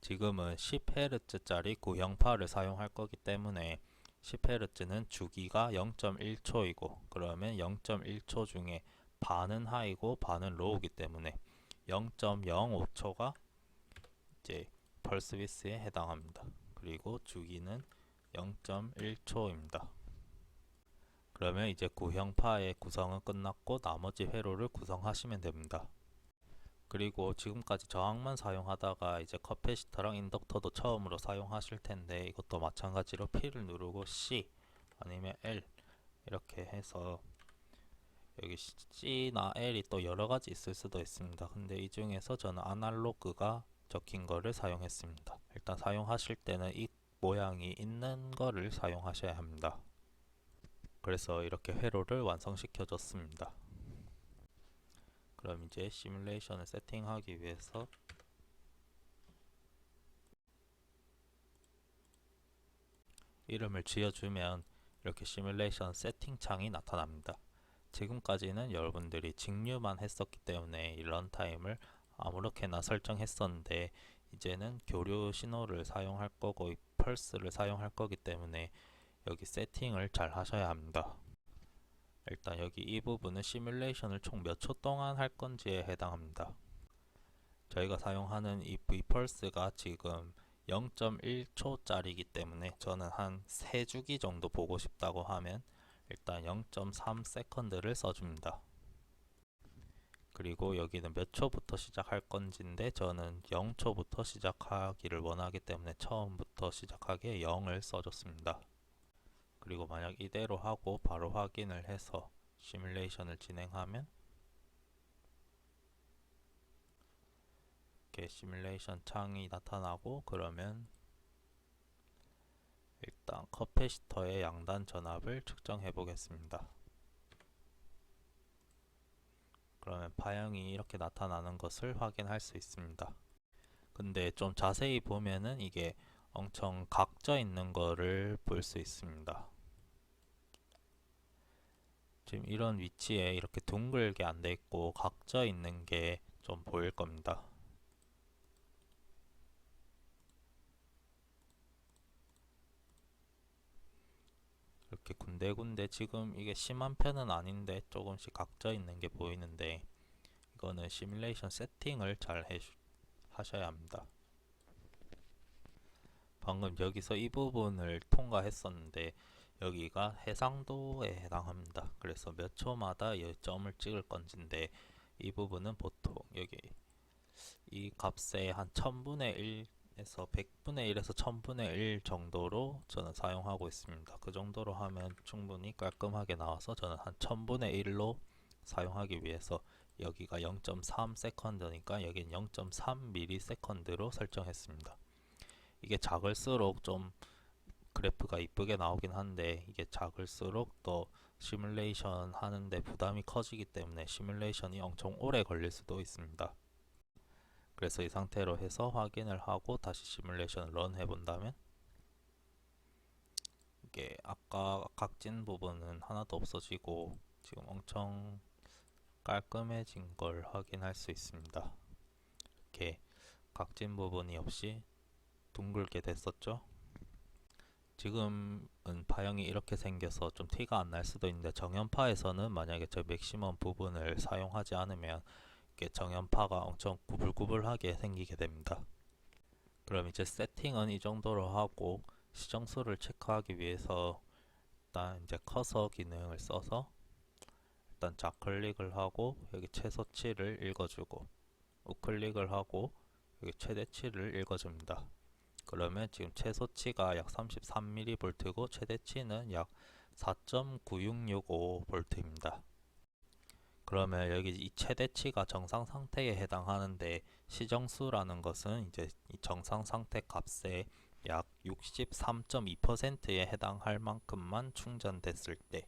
지금은 10Hz짜리 구형파를 사용할 거기 때문에 10Hz는 주기가 0.1초이고, 그러면 0.1초 중에 반은 하이고 반은 로우기 때문에 0.05초가 이제 펄스 위스에 해당합니다. 그리고 주기는 0.1초입니다. 그러면 이제 구형파의 구성은 끝났고 나머지 회로를 구성하시면 됩니다. 그리고 지금까지 저항만 사용하다가 이제 커패시터랑 인덕터도 처음으로 사용하실 텐데, 이것도 마찬가지로 P를 누르고 C 아니면 L 이렇게 해서, 여기 C나 L이 또 여러가지 있을 수도 있습니다. 근데 이 중에서 저는 아날로그가 적힌 거를 사용했습니다. 일단 사용하실 때는 이 모양이 있는 거를 사용하셔야 합니다. 그래서 이렇게 회로를 완성시켜 줬습니다. 그럼 이제 시뮬레이션을 세팅하기 위해서 이름을 지어주면 이렇게 시뮬레이션 세팅 창이 나타납니다. 지금까지는 여러분들이 직류만 했었기 때문에 이 런타임을 아무렇게나 설정했었는데, 이제는 교류 신호를 사용할 거고 펄스를 사용할 거기 때문에 여기 세팅을 잘 하셔야 합니다. 일단 여기 이 부분은 시뮬레이션을 총 몇 초 동안 할 건지에 해당합니다. 저희가 사용하는 이 V펄스가 지금 0.1초짜리이기 때문에 저는 한 3주기 정도 보고 싶다고 하면 일단 0.3세컨드를 써줍니다. 그리고 여기는 몇 초부터 시작할 건지인데, 저는 0초부터 시작하기를 원하기 때문에 처음부터 시작하기에 0을 써줬습니다. 그리고 만약 이대로 하고 바로 확인을 해서 시뮬레이션을 진행하면 이렇게 시뮬레이션 창이 나타나고, 그러면 일단 커패시터의 양단 전압을 측정해 보겠습니다. 그러면 파형이 이렇게 나타나는 것을 확인할 수 있습니다. 근데 좀 자세히 보면은 이게 엄청 각져 있는 거를 볼 수 있습니다. 지금 이런 위치에 이렇게 둥글게 안 돼 있고 각져 있는 게 좀 보일 겁니다. 이렇게 군데군데 지금 이게 심한 편은 아닌데 조금씩 각져 있는 게 보이는데, 이거는 시뮬레이션 세팅을 잘 하셔야 합니다. 방금 여기서 이 부분을 통과했었는데 여기가 해상도에 해당합니다. 그래서 몇 초마다 이 점을 찍을 건지인데, 이 부분은 보통 여기 이 값의 한 1000분의 1에서 100분의 1에서 1000분의 1 정도로 저는 사용하고 있습니다. 그 정도로 하면 충분히 깔끔하게 나와서 저는 한 1000분의 1로 사용하기 위해서 여기가 0.3세컨드니까 여긴 0.3ms로 설정했습니다. 이게 작을수록 좀 그래프가 이쁘게 나오긴 한데, 이게 작을수록 또 시뮬레이션 하는데 부담이 커지기 때문에 시뮬레이션이 엄청 오래 걸릴 수도 있습니다. 그래서 이 상태로 해서 확인을 하고 다시 시뮬레이션을 런 해본다면 이게 아까 각진 부분은 하나도 없어지고 지금 엄청 깔끔해진 걸 확인할 수 있습니다. 이렇게 각진 부분이 없이 둥글게 됐었죠. 지금은 파형이 이렇게 생겨서 좀 티가 안 날 수도 있는데, 정연파에서는 만약에 저 맥시멈 부분을 사용하지 않으면 이렇게 정연파가 엄청 구불구불하게 생기게 됩니다. 그럼 이제 세팅은 이 정도로 하고, 시정수를 체크하기 위해서 일단 이제 커서 기능을 써서 일단 좌클릭을 하고 여기 최소치를 읽어주고, 우클릭을 하고 여기 최대치를 읽어줍니다. 그러면 지금 최소치가 약 33mV고 최대치는 약 4.9665V입니다. 그러면 여기 이 최대치가 정상 상태에 해당하는데, 시정수라는 것은 이제 이 정상 상태 값의 약 63.2%에 해당할 만큼만 충전됐을 때,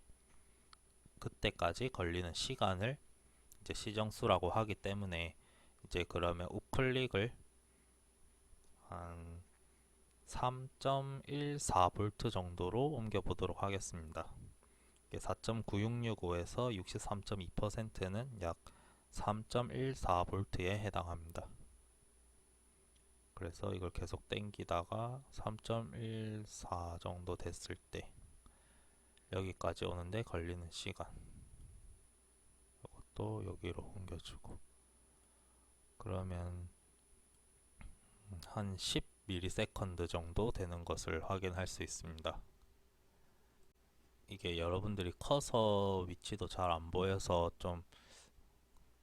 그때까지 걸리는 시간을 이제 시정수라고 하기 때문에, 이제 그러면 우클릭을 한 3.14V 정도로 옮겨 보도록 하겠습니다. 4.9665에서 63.2%는 약 3.14V에 해당합니다. 그래서 이걸 계속 당기다가 3.14 정도 됐을 때 여기까지 오는데 걸리는 시간, 이것도 여기로 옮겨주고, 그러면 한 10ms 정도 되는 것을 확인할 수 있습니다. 이게 여러분들이 커서 위치도 잘 안 보여서 좀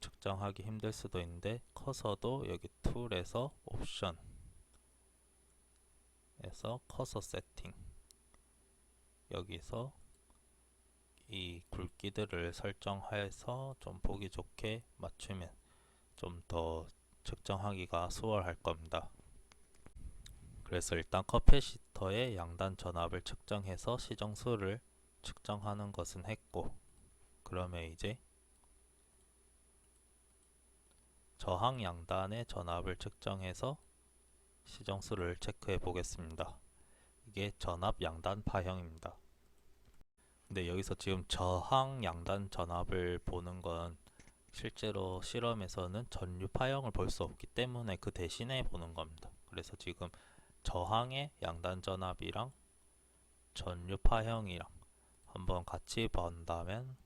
측정하기 힘들 수도 있는데, 커서도 여기 툴에서 옵션에서 커서 세팅, 여기서 이 굵기들을 설정해서 좀 보기 좋게 맞추면 좀 더 측정하기가 수월할 겁니다. 그래서 일단 커패시터의 양단 전압을 측정해서 시정수를 측정하는 것은 했고, 그러면 이제 저항 양단의 전압을 측정해서 시정수를 체크해 보겠습니다. 이게 전압 양단 파형입니다. 근데 여기서 지금 저항 양단 전압을 보는 건 실제로 실험에서는 전류 파형을 볼 수 없기 때문에 그 대신에 보는 겁니다. 그래서 지금 저항의 양단 전압이랑 전류 파형이랑 한번 같이 본다면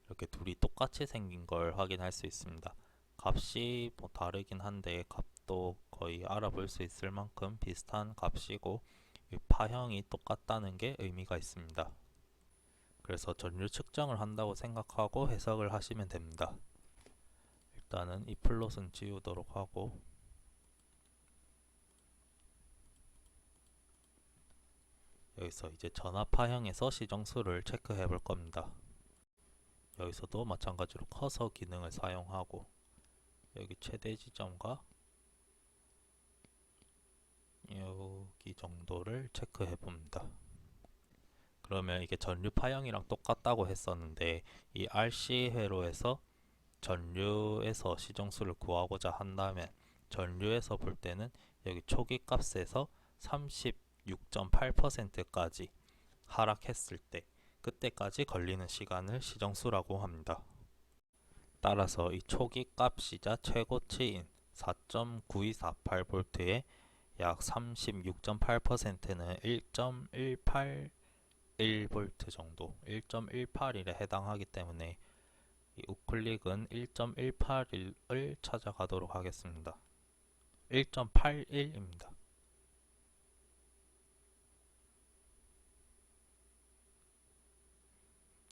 이렇게 둘이 똑같이 생긴 걸 확인할 수 있습니다. 값이 뭐 다르긴 한데 값도 거의 알아볼 수 있을 만큼 비슷한 값이고, 파형이 똑같다는 게 의미가 있습니다. 그래서 전류 측정을 한다고 생각하고 해석을 하시면 됩니다. 일단은 이 플롯은 지우도록 하고, 여기서 이제 전압 파형에서 시정수를 체크해 볼 겁니다. 여기서도 마찬가지로 커서 기능을 사용하고, 여기 최대 지점과 여기 정도를 체크해 봅니다. 그러면 이게 전류 파형이랑 똑같다고 했었는데, 이 RC 회로에서 전류에서 시정수를 구하고자 한다면 전류에서 볼 때는 여기 초기 값에서 36.8%까지 하락했을 때, 그때까지 걸리는 시간을 시정수라고 합니다. 따라서 이 초기 값이자 최고치인 4.9248V의 약 36.8%는 1.181V 정도, 1.181에 해당하기 때문에 이 우클릭은 1.181을 찾아가도록 하겠습니다. 1.81입니다.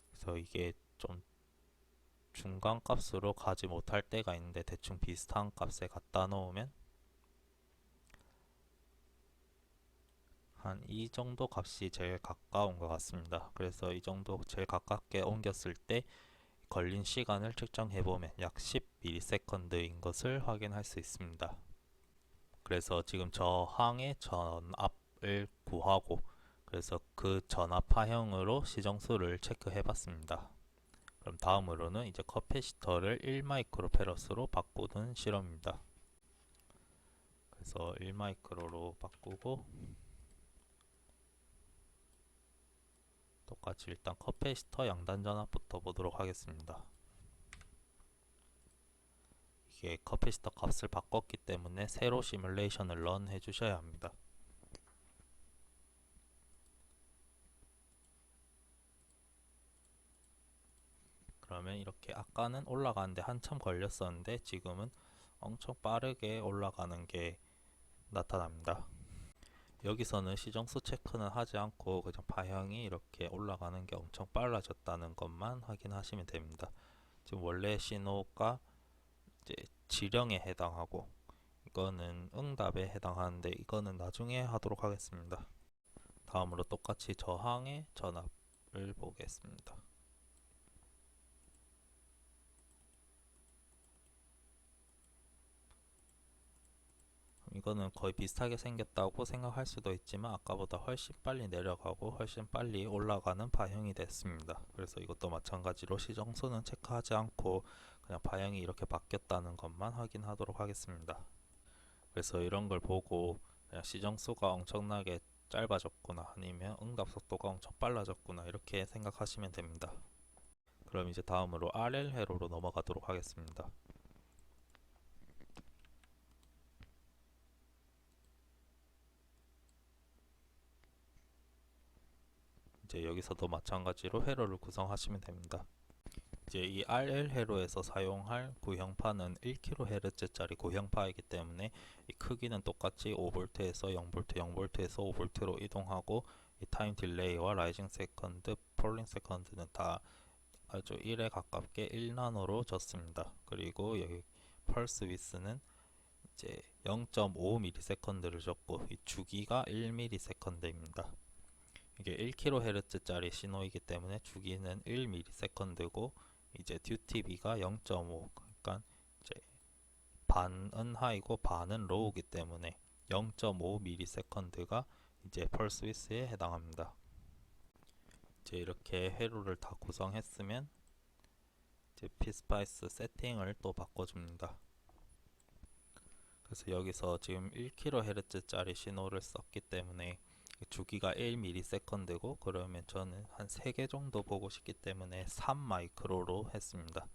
그래서 이게 좀 중간 값으로 가지 못할 때가 있는데, 대충 비슷한 값에 갖다 놓으면 한 이 정도 값이 제일 가까운 것 같습니다. 그래서 이 정도 제일 가깝게 옮겼을 때 걸린 시간을 측정해 보면 약 10ms인 것을 확인할 수 있습니다. 그래서 지금 저항의 전압을 구하고, 그래서 그 전압 파형으로 시정수를 체크해 봤습니다. 그럼 다음으로는 이제 커패시터를 1마이크로페럿으로 바꾸는 실험입니다. 그래서 1마이크로로 바꾸고, 똑같이 일단 커패시터 양단 전압부터 보도록 하겠습니다. 이게 커패시터 값을 바꿨기 때문에 새로 시뮬레이션을 런 해주셔야 합니다. 그러면 이렇게 아까는 올라가는데 한참 걸렸었는데 지금은 엄청 빠르게 올라가는 게 나타납니다. 여기서는 시정수 체크는 하지 않고 그냥 파형이 이렇게 올라가는 게 엄청 빨라졌다는 것만 확인하시면 됩니다. 지금 원래 신호가 이제 지령에 해당하고, 이거는 응답에 해당하는데 이거는 나중에 하도록 하겠습니다. 다음으로 똑같이 저항의 전압을 보겠습니다. 이거는 거의 비슷하게 생겼다고 생각할 수도 있지만 아까보다 훨씬 빨리 내려가고 훨씬 빨리 올라가는 파형이 됐습니다. 그래서 이것도 마찬가지로 시정수는 체크하지 않고 그냥 파형이 이렇게 바뀌었다는 것만 확인하도록 하겠습니다. 그래서 이런 걸 보고 그냥 시정수가 엄청나게 짧아졌구나 아니면 응답 속도가 엄청 빨라졌구나 이렇게 생각하시면 됩니다. 그럼 이제 다음으로 RL 회로로 넘어가도록 하겠습니다. 이제 여기서도 마찬가지로 회로를 구성하시면 됩니다. 이제 이 RL 회로에서 사용할 구형파는 1kHz짜리 구형파이기 때문에 이 크기는 똑같이 5V에서 0V, 0V에서 5V로 이동하고 이 타임 딜레이와 라이징 세컨드, 폴링 세컨드는 다 아주 1에 가깝게 1나노로 줬습니다. 그리고 여기 펄스 위스는 이제 0.5ms를 줬고 이 주기가 1ms입니다. 이게 1kHz짜리 신호이기 때문에 주기는 1ms고 이제 듀티비가 0.5 그러니까 이제 반은 하이고 반은 로우기 때문에 0.5ms가 이제 펄스 위스에 해당합니다. 이제 이렇게 회로를 다 구성했으면 이제 피스파이스 세팅을 또 바꿔줍니다. 그래서 여기서 지금 1kHz짜리 신호를 썼기 때문에 주기가 1ms고 그러면 저는 한 3개 정도 보고 싶기 때문에 3마이크로로 했습니다.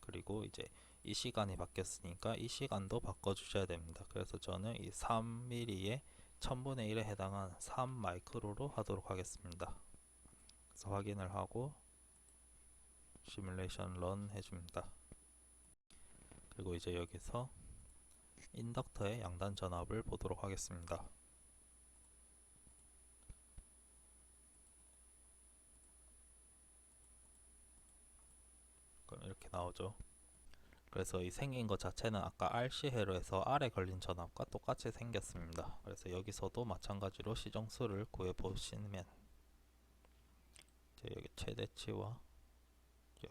그리고 이제 이 시간이 바뀌었으니까 이 시간도 바꿔주셔야 됩니다. 그래서 저는 이 3mm에 1000분의 1에 해당하는 3마이크로로 하도록 하겠습니다. 그래서 확인을 하고 시뮬레이션 런 해줍니다. 그리고 이제 여기서 인덕터의 양단 전압을 보도록 하겠습니다. 그럼 이렇게 나오죠. 그래서 이 생긴 것 자체는 아까 RC 회로에서 R에 걸린 전압과 똑같이 생겼습니다. 그래서 여기서도 마찬가지로 시정수를 구해 보시면 여기 최대치와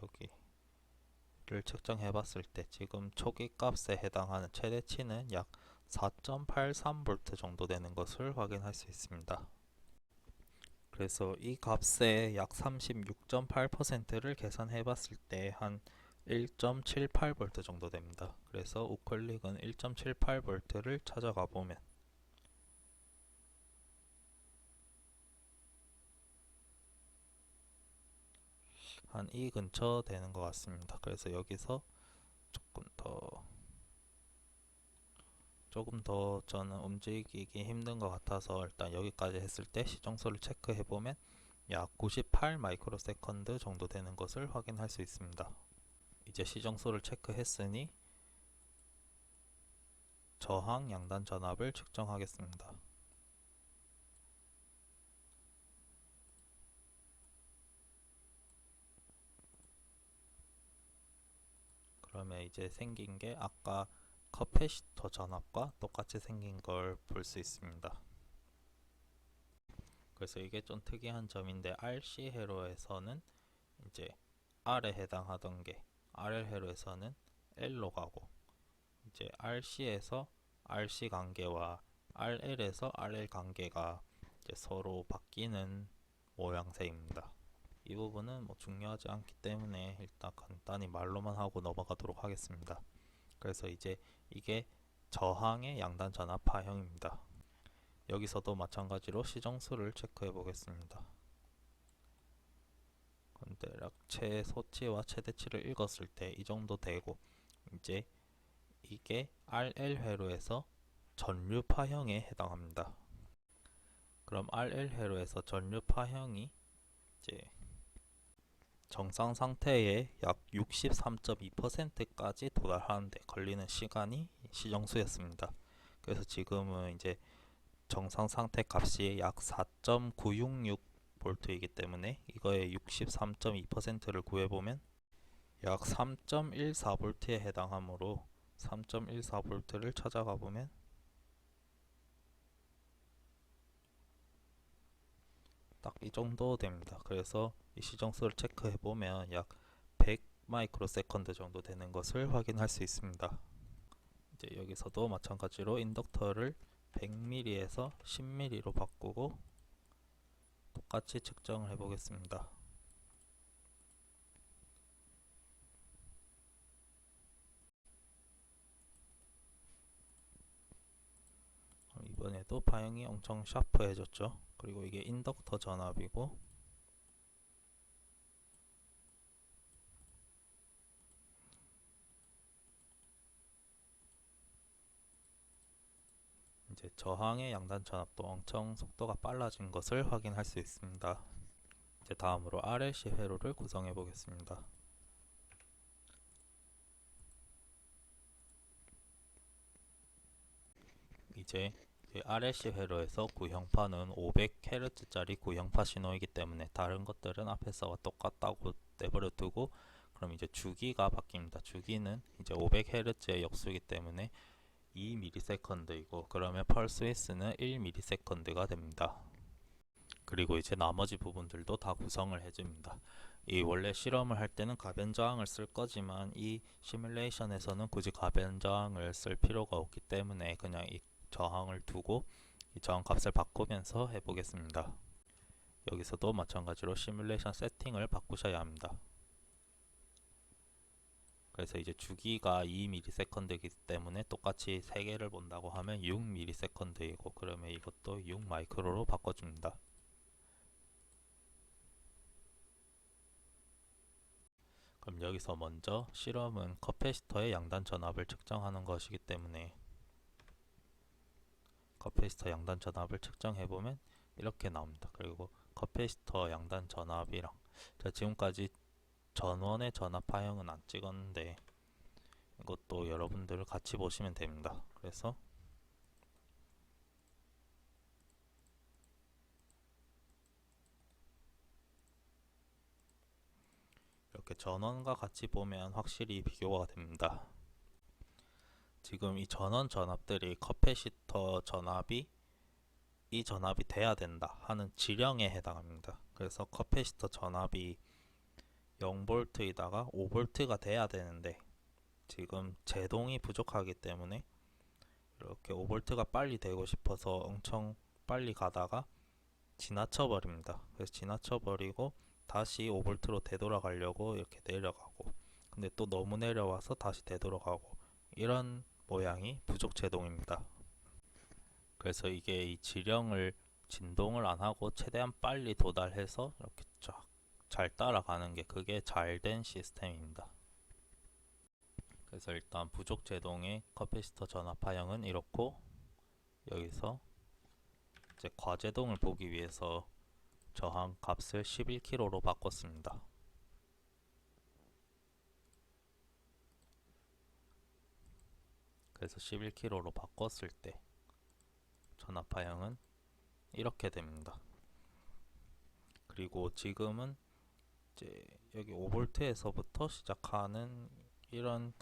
여기를 측정해 봤을 때 지금 초기 값에 해당하는 최대치는 약 4.83V 정도 되는 것을 확인할 수 있습니다. 그래서 이 값의 약 36.8%를 계산해 봤을 때 한 1.78V 정도 됩니다. 그래서 우클릭은 1.78V를 찾아가 보면 한 이 근처 되는 것 같습니다. 그래서 여기서 조금 더 저는 움직이기 힘든 것 같아서 일단 여기까지 했을 때 시정수를 체크해 보면 약 98 마이크로세컨드 정도 되는 것을 확인할 수 있습니다. 이제 시정수를 체크했으니 저항 양단 전압을 측정하겠습니다. 그러면 이제 생긴 게 아까 커패시터 전압과 똑같이 생긴 걸 볼 수 있습니다. 그래서 이게 좀 특이한 점인데 RC 회로에서는 이제 R에 해당하던 게 RL 회로에서는 L로 가고 이제 RC에서 RC 관계와 RL에서 RL 관계가 이제 서로 바뀌는 모양새입니다. 이 부분은 뭐 중요하지 않기 때문에 일단 간단히 말로만 하고 넘어가도록 하겠습니다. 그래서 이제 이게 저항의 양단 전압 파형입니다. 여기서도 마찬가지로 시정수를 체크해 보겠습니다. 대략 최소치와 최대치를 읽었을 때 이 정도 되고 이제 이게 RL 회로에서 전류 파형에 해당합니다. 그럼 RL 회로에서 전류 파형이 이제 정상 상태의 약 63.2%까지 도달하는데 걸리는 시간이 시정수였습니다. 그래서 지금은 이제 정상 상태 값이 약 4.966V이기 때문에 이거의 63.2%를 구해보면 약 3.14V에 해당하므로 3.14V를 찾아가 보면 딱 이 정도 됩니다. 그래서 이 시정수를 체크해 보면 약 100 마이크로세컨드 정도 되는 것을 확인할 수 있습니다. 이제 여기서도 마찬가지로 인덕터를 100mm에서 10mm로 바꾸고 똑같이 측정을 해 보겠습니다. 이번에도 파형이 엄청 샤프해졌죠. 그리고 이게 인덕터 전압이고 이제 저항의 양단 전압도 엄청 속도가 빨라진 것을 확인할 수 있습니다. 이제 다음으로 RLC 회로를 구성해 보겠습니다. 이제 RLC 회로에서 구형파는 500Hz짜리 구형파 신호이기 때문에 다른 것들은 앞에서와 똑같다고 내버려 두고, 그럼 이제 주기가 바뀝니다. 주기는 이제 500Hz의 역수이기 때문에 2ms이고, 그러면 펄스 웨이스는 1ms가 됩니다. 그리고 이제 나머지 부분들도 다 구성을 해줍니다. 이 원래 실험을 할 때는 가변 저항을 쓸 거지만 이 시뮬레이션에서는 굳이 가변 저항을 쓸 필요가 없기 때문에 그냥 이 저항을 두고 이 저항 값을 바꾸면서 해보겠습니다. 여기서도 마찬가지로 시뮬레이션 세팅을 바꾸셔야 합니다. 그래서 이제 주기가 2ms이기 때문에 똑같이 3개를 본다고 하면 6ms이고, 그러면 이것도 6 마이크로로 바꿔줍니다. 그럼 여기서 먼저 실험은 커패시터의 양단 전압을 측정하는 것이기 때문에 커패시터 양단 전압을 측정해보면 이렇게 나옵니다. 그리고 커패시터 양단 전압이랑 제가 지금까지 전원의 전압 파형은 안 찍었는데 이것도 여러분들 같이 보시면 됩니다. 그래서 이렇게 전원과 같이 보면 확실히 비교가 됩니다. 지금 이 전원 전압들이 커패시터 전압이 이 전압이 돼야 된다 하는 지령에 해당합니다. 그래서 커패시터 전압이 0V이다가 5V가 돼야 되는데 지금 제동이 부족하기 때문에 이렇게 5V가 빨리 되고 싶어서 엄청 빨리 가다가 지나쳐 버립니다. 그래서 지나쳐 버리고 다시 5V로 되돌아가려고 이렇게 내려가고, 근데 또 너무 내려와서 다시 되돌아가고, 이런 모양이 부족 제동입니다. 그래서 이게 이 지령을 진동을 안 하고 최대한 빨리 도달해서 이렇게 쫙 잘 따라가는 게 그게 잘 된 시스템입니다. 그래서 일단 부족 제동의 커패시터 전압 파형은 이렇고, 여기서 이제 과제동을 보기 위해서 저항 값을 11kg로 바꿨습니다. 그래서 11kg로 바꿨을 때 전압 파형은 이렇게 됩니다. 그리고 지금은 이제 여기 5V에서부터 시작하는 이런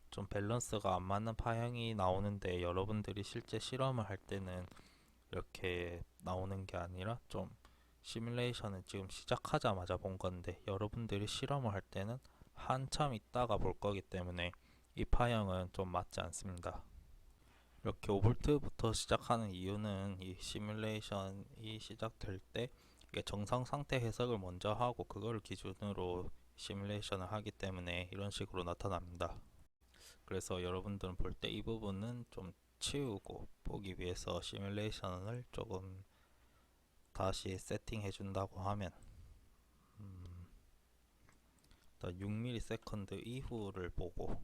좀 밸런스가 안 맞는 파형이 나오는데, 여러분들이 실제 실험을 할 때는 이렇게 나오는 게 아니라 좀 시뮬레이션은 지금 시작하자마자 본 건데 여러분들이 실험을 할 때는 한참 있다가 볼 거기 때문에 이 파형은 좀 맞지 않습니다. 이렇게 5V부터 시작하는 이유는 이 시뮬레이션이 시작될 때 정상 상태 해석을 먼저 하고 그거를 기준으로 시뮬레이션을 하기 때문에 이런 식으로 나타납니다. 그래서 여러분들은 볼 때 이 부분은 좀 치우고 보기 위해서 시뮬레이션을 조금 다시 세팅해 준다고 하면 6ms 이후를 보고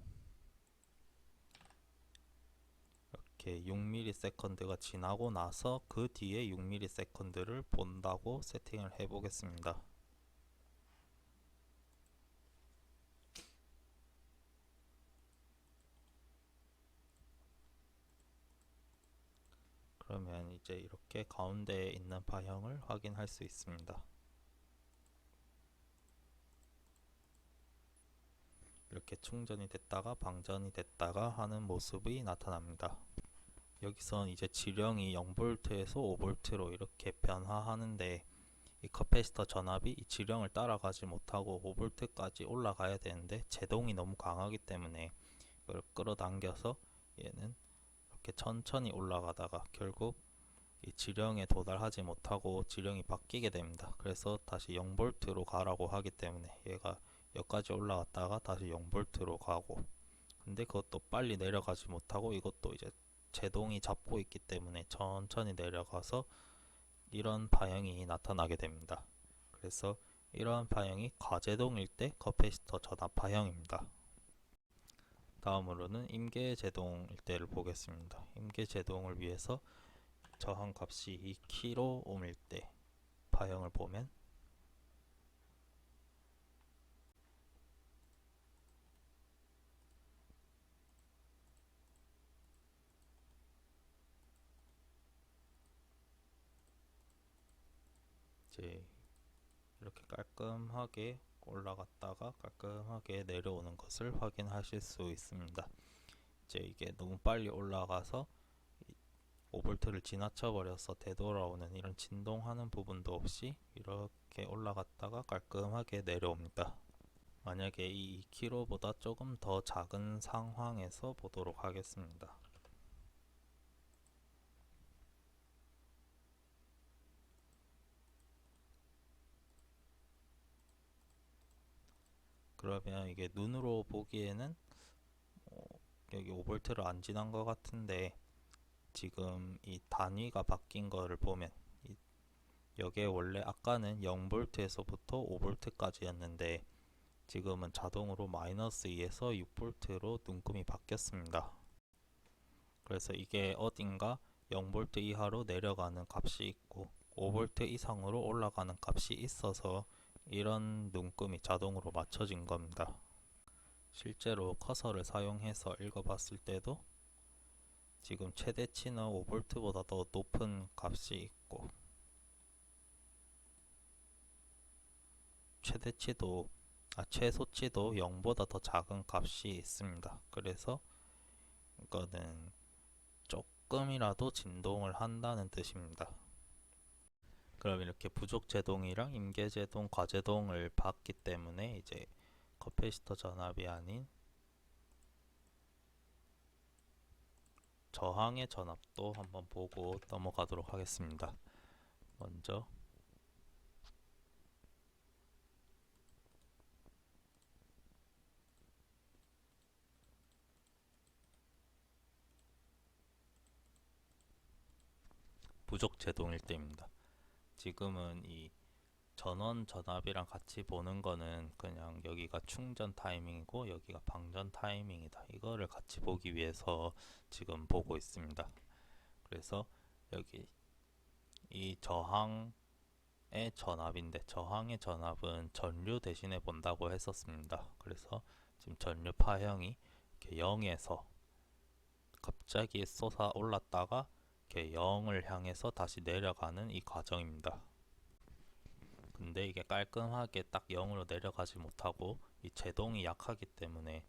이렇게 6ms가 지나고 나서 그 뒤에 6ms를 본다고 세팅을 해 보겠습니다. 그러면 이제 이렇게 가운데에 있는 파형을 확인할 수 있습니다. 이렇게 충전이 됐다가 방전이 됐다가 하는 모습이 나타납니다. 여기선 이제 지령이 0V에서 5V로 이렇게 변화하는데 이 커패시터 전압이 이 지령을 따라가지 못하고 5V까지 올라가야 되는데 제동이 너무 강하기 때문에 이걸 끌어당겨서 얘는 이렇게 천천히 올라가다가 결국 이 지령에 도달하지 못하고 지령이 바뀌게 됩니다. 그래서 다시 0V로 가라고 하기 때문에 얘가 여기까지 올라갔다가 다시 0V로 가고, 근데 그것도 빨리 내려가지 못하고 이것도 이제 제동이 잡고 있기 때문에 천천히 내려가서 이런 파형이 나타나게 됩니다. 그래서 이러한 파형이 과제동일 때 커패시터 전압 파형입니다. 다음으로는 임계제동일 때를 보겠습니다. 임계제동을 위해서 저항 값이 2kΩ일 때 파형을 보면 이제 이렇게 깔끔하게 올라갔다가 깔끔하게 내려오는 것을 확인하실 수 있습니다. 이제 이게 너무 빨리 올라가서 5V를 지나쳐 버려서 되돌아오는 이런 진동하는 부분도 없이 이렇게 올라갔다가 깔끔하게 내려옵니다. 만약에 이 2kg보다 조금 더 작은 상황에서 보도록 하겠습니다. 그러면 이게 눈으로 보기에는 여기 5V를 안 지난 것 같은데, 지금 이 단위가 바뀐 거를 보면 여기에 원래 아까는 0V에서부터 5V까지 였는데 지금은 자동으로 마이너스 2에서 6V로 눈금이 바뀌었습니다. 그래서 이게 어딘가 0V 이하로 내려가는 값이 있고 5V 이상으로 올라가는 값이 있어서 이런 눈금이 자동으로 맞춰진 겁니다. 실제로 커서를 사용해서 읽어봤을 때도 지금 최대치는 5V보다 더 높은 값이 있고 최소치도 0보다 더 작은 값이 있습니다. 그래서 이거는 조금이라도 진동을 한다는 뜻입니다. 그럼 이렇게 부족 제동이랑 임계 제동, 과제동을 봤기 때문에 이제 커패시터 전압이 아닌 저항의 전압도 한번 보고 넘어가도록 하겠습니다. 먼저 부족 제동일 때입니다. 지금은 이 전원 전압이랑 같이 보는 거는 그냥 여기가 충전 타이밍이고 여기가 방전 타이밍이다, 이거를 같이 보기 위해서 지금 보고 있습니다. 그래서 여기 이 저항의 전압인데 저항의 전압은 전류 대신에 본다고 했었습니다. 그래서 지금 전류 파형이 이렇게 0에서 갑자기 솟아 올랐다가 이렇게 0을 향해서 다시 내려가는 이 과정입니다. 근데 이게 깔끔하게 딱 0으로 내려가지 못하고 이 제동이 약하기 때문에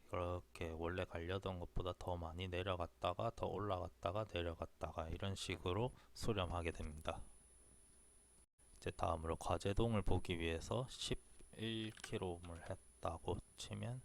그렇게 원래 가려던 것보다 더 많이 내려갔다가 더 올라갔다가 내려갔다가 이런 식으로 수렴하게 됩니다. 이제 다음으로 과제동을 보기 위해서 11kΩ을 했다고 치면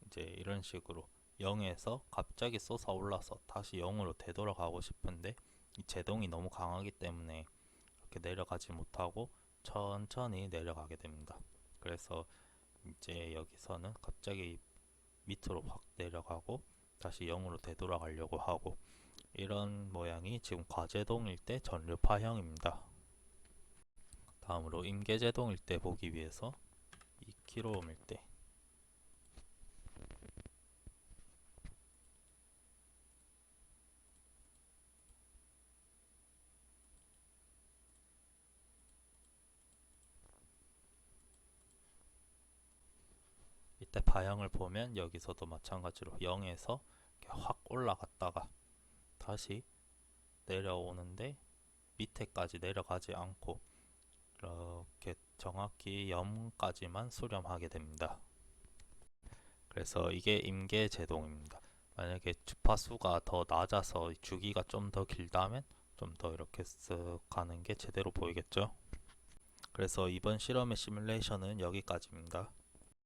이제 이런 식으로 0에서 갑자기 솟아 올라서 다시 0으로 되돌아가고 싶은데 이 제동이 너무 강하기 때문에 이렇게 내려가지 못하고 천천히 내려가게 됩니다. 그래서 이제 여기서는 갑자기 밑으로 확 내려가고 다시 0으로 되돌아가려고 하고, 이런 모양이 지금 과제동일 때 전류 파형입니다. 다음으로 임계제동일 때 보기 위해서 2kΩ일 때 이때 파형을 보면 여기서도 마찬가지로 0에서 확 올라갔다가 다시 내려오는데 밑에까지 내려가지 않고 이렇게 정확히 0까지만 수렴하게 됩니다. 그래서 이게 임계제동입니다. 만약에 주파수가 더 낮아서 주기가 좀 더 길다면 좀 더 이렇게 쓱 가는 게 제대로 보이겠죠. 그래서 이번 실험의 시뮬레이션은 여기까지입니다.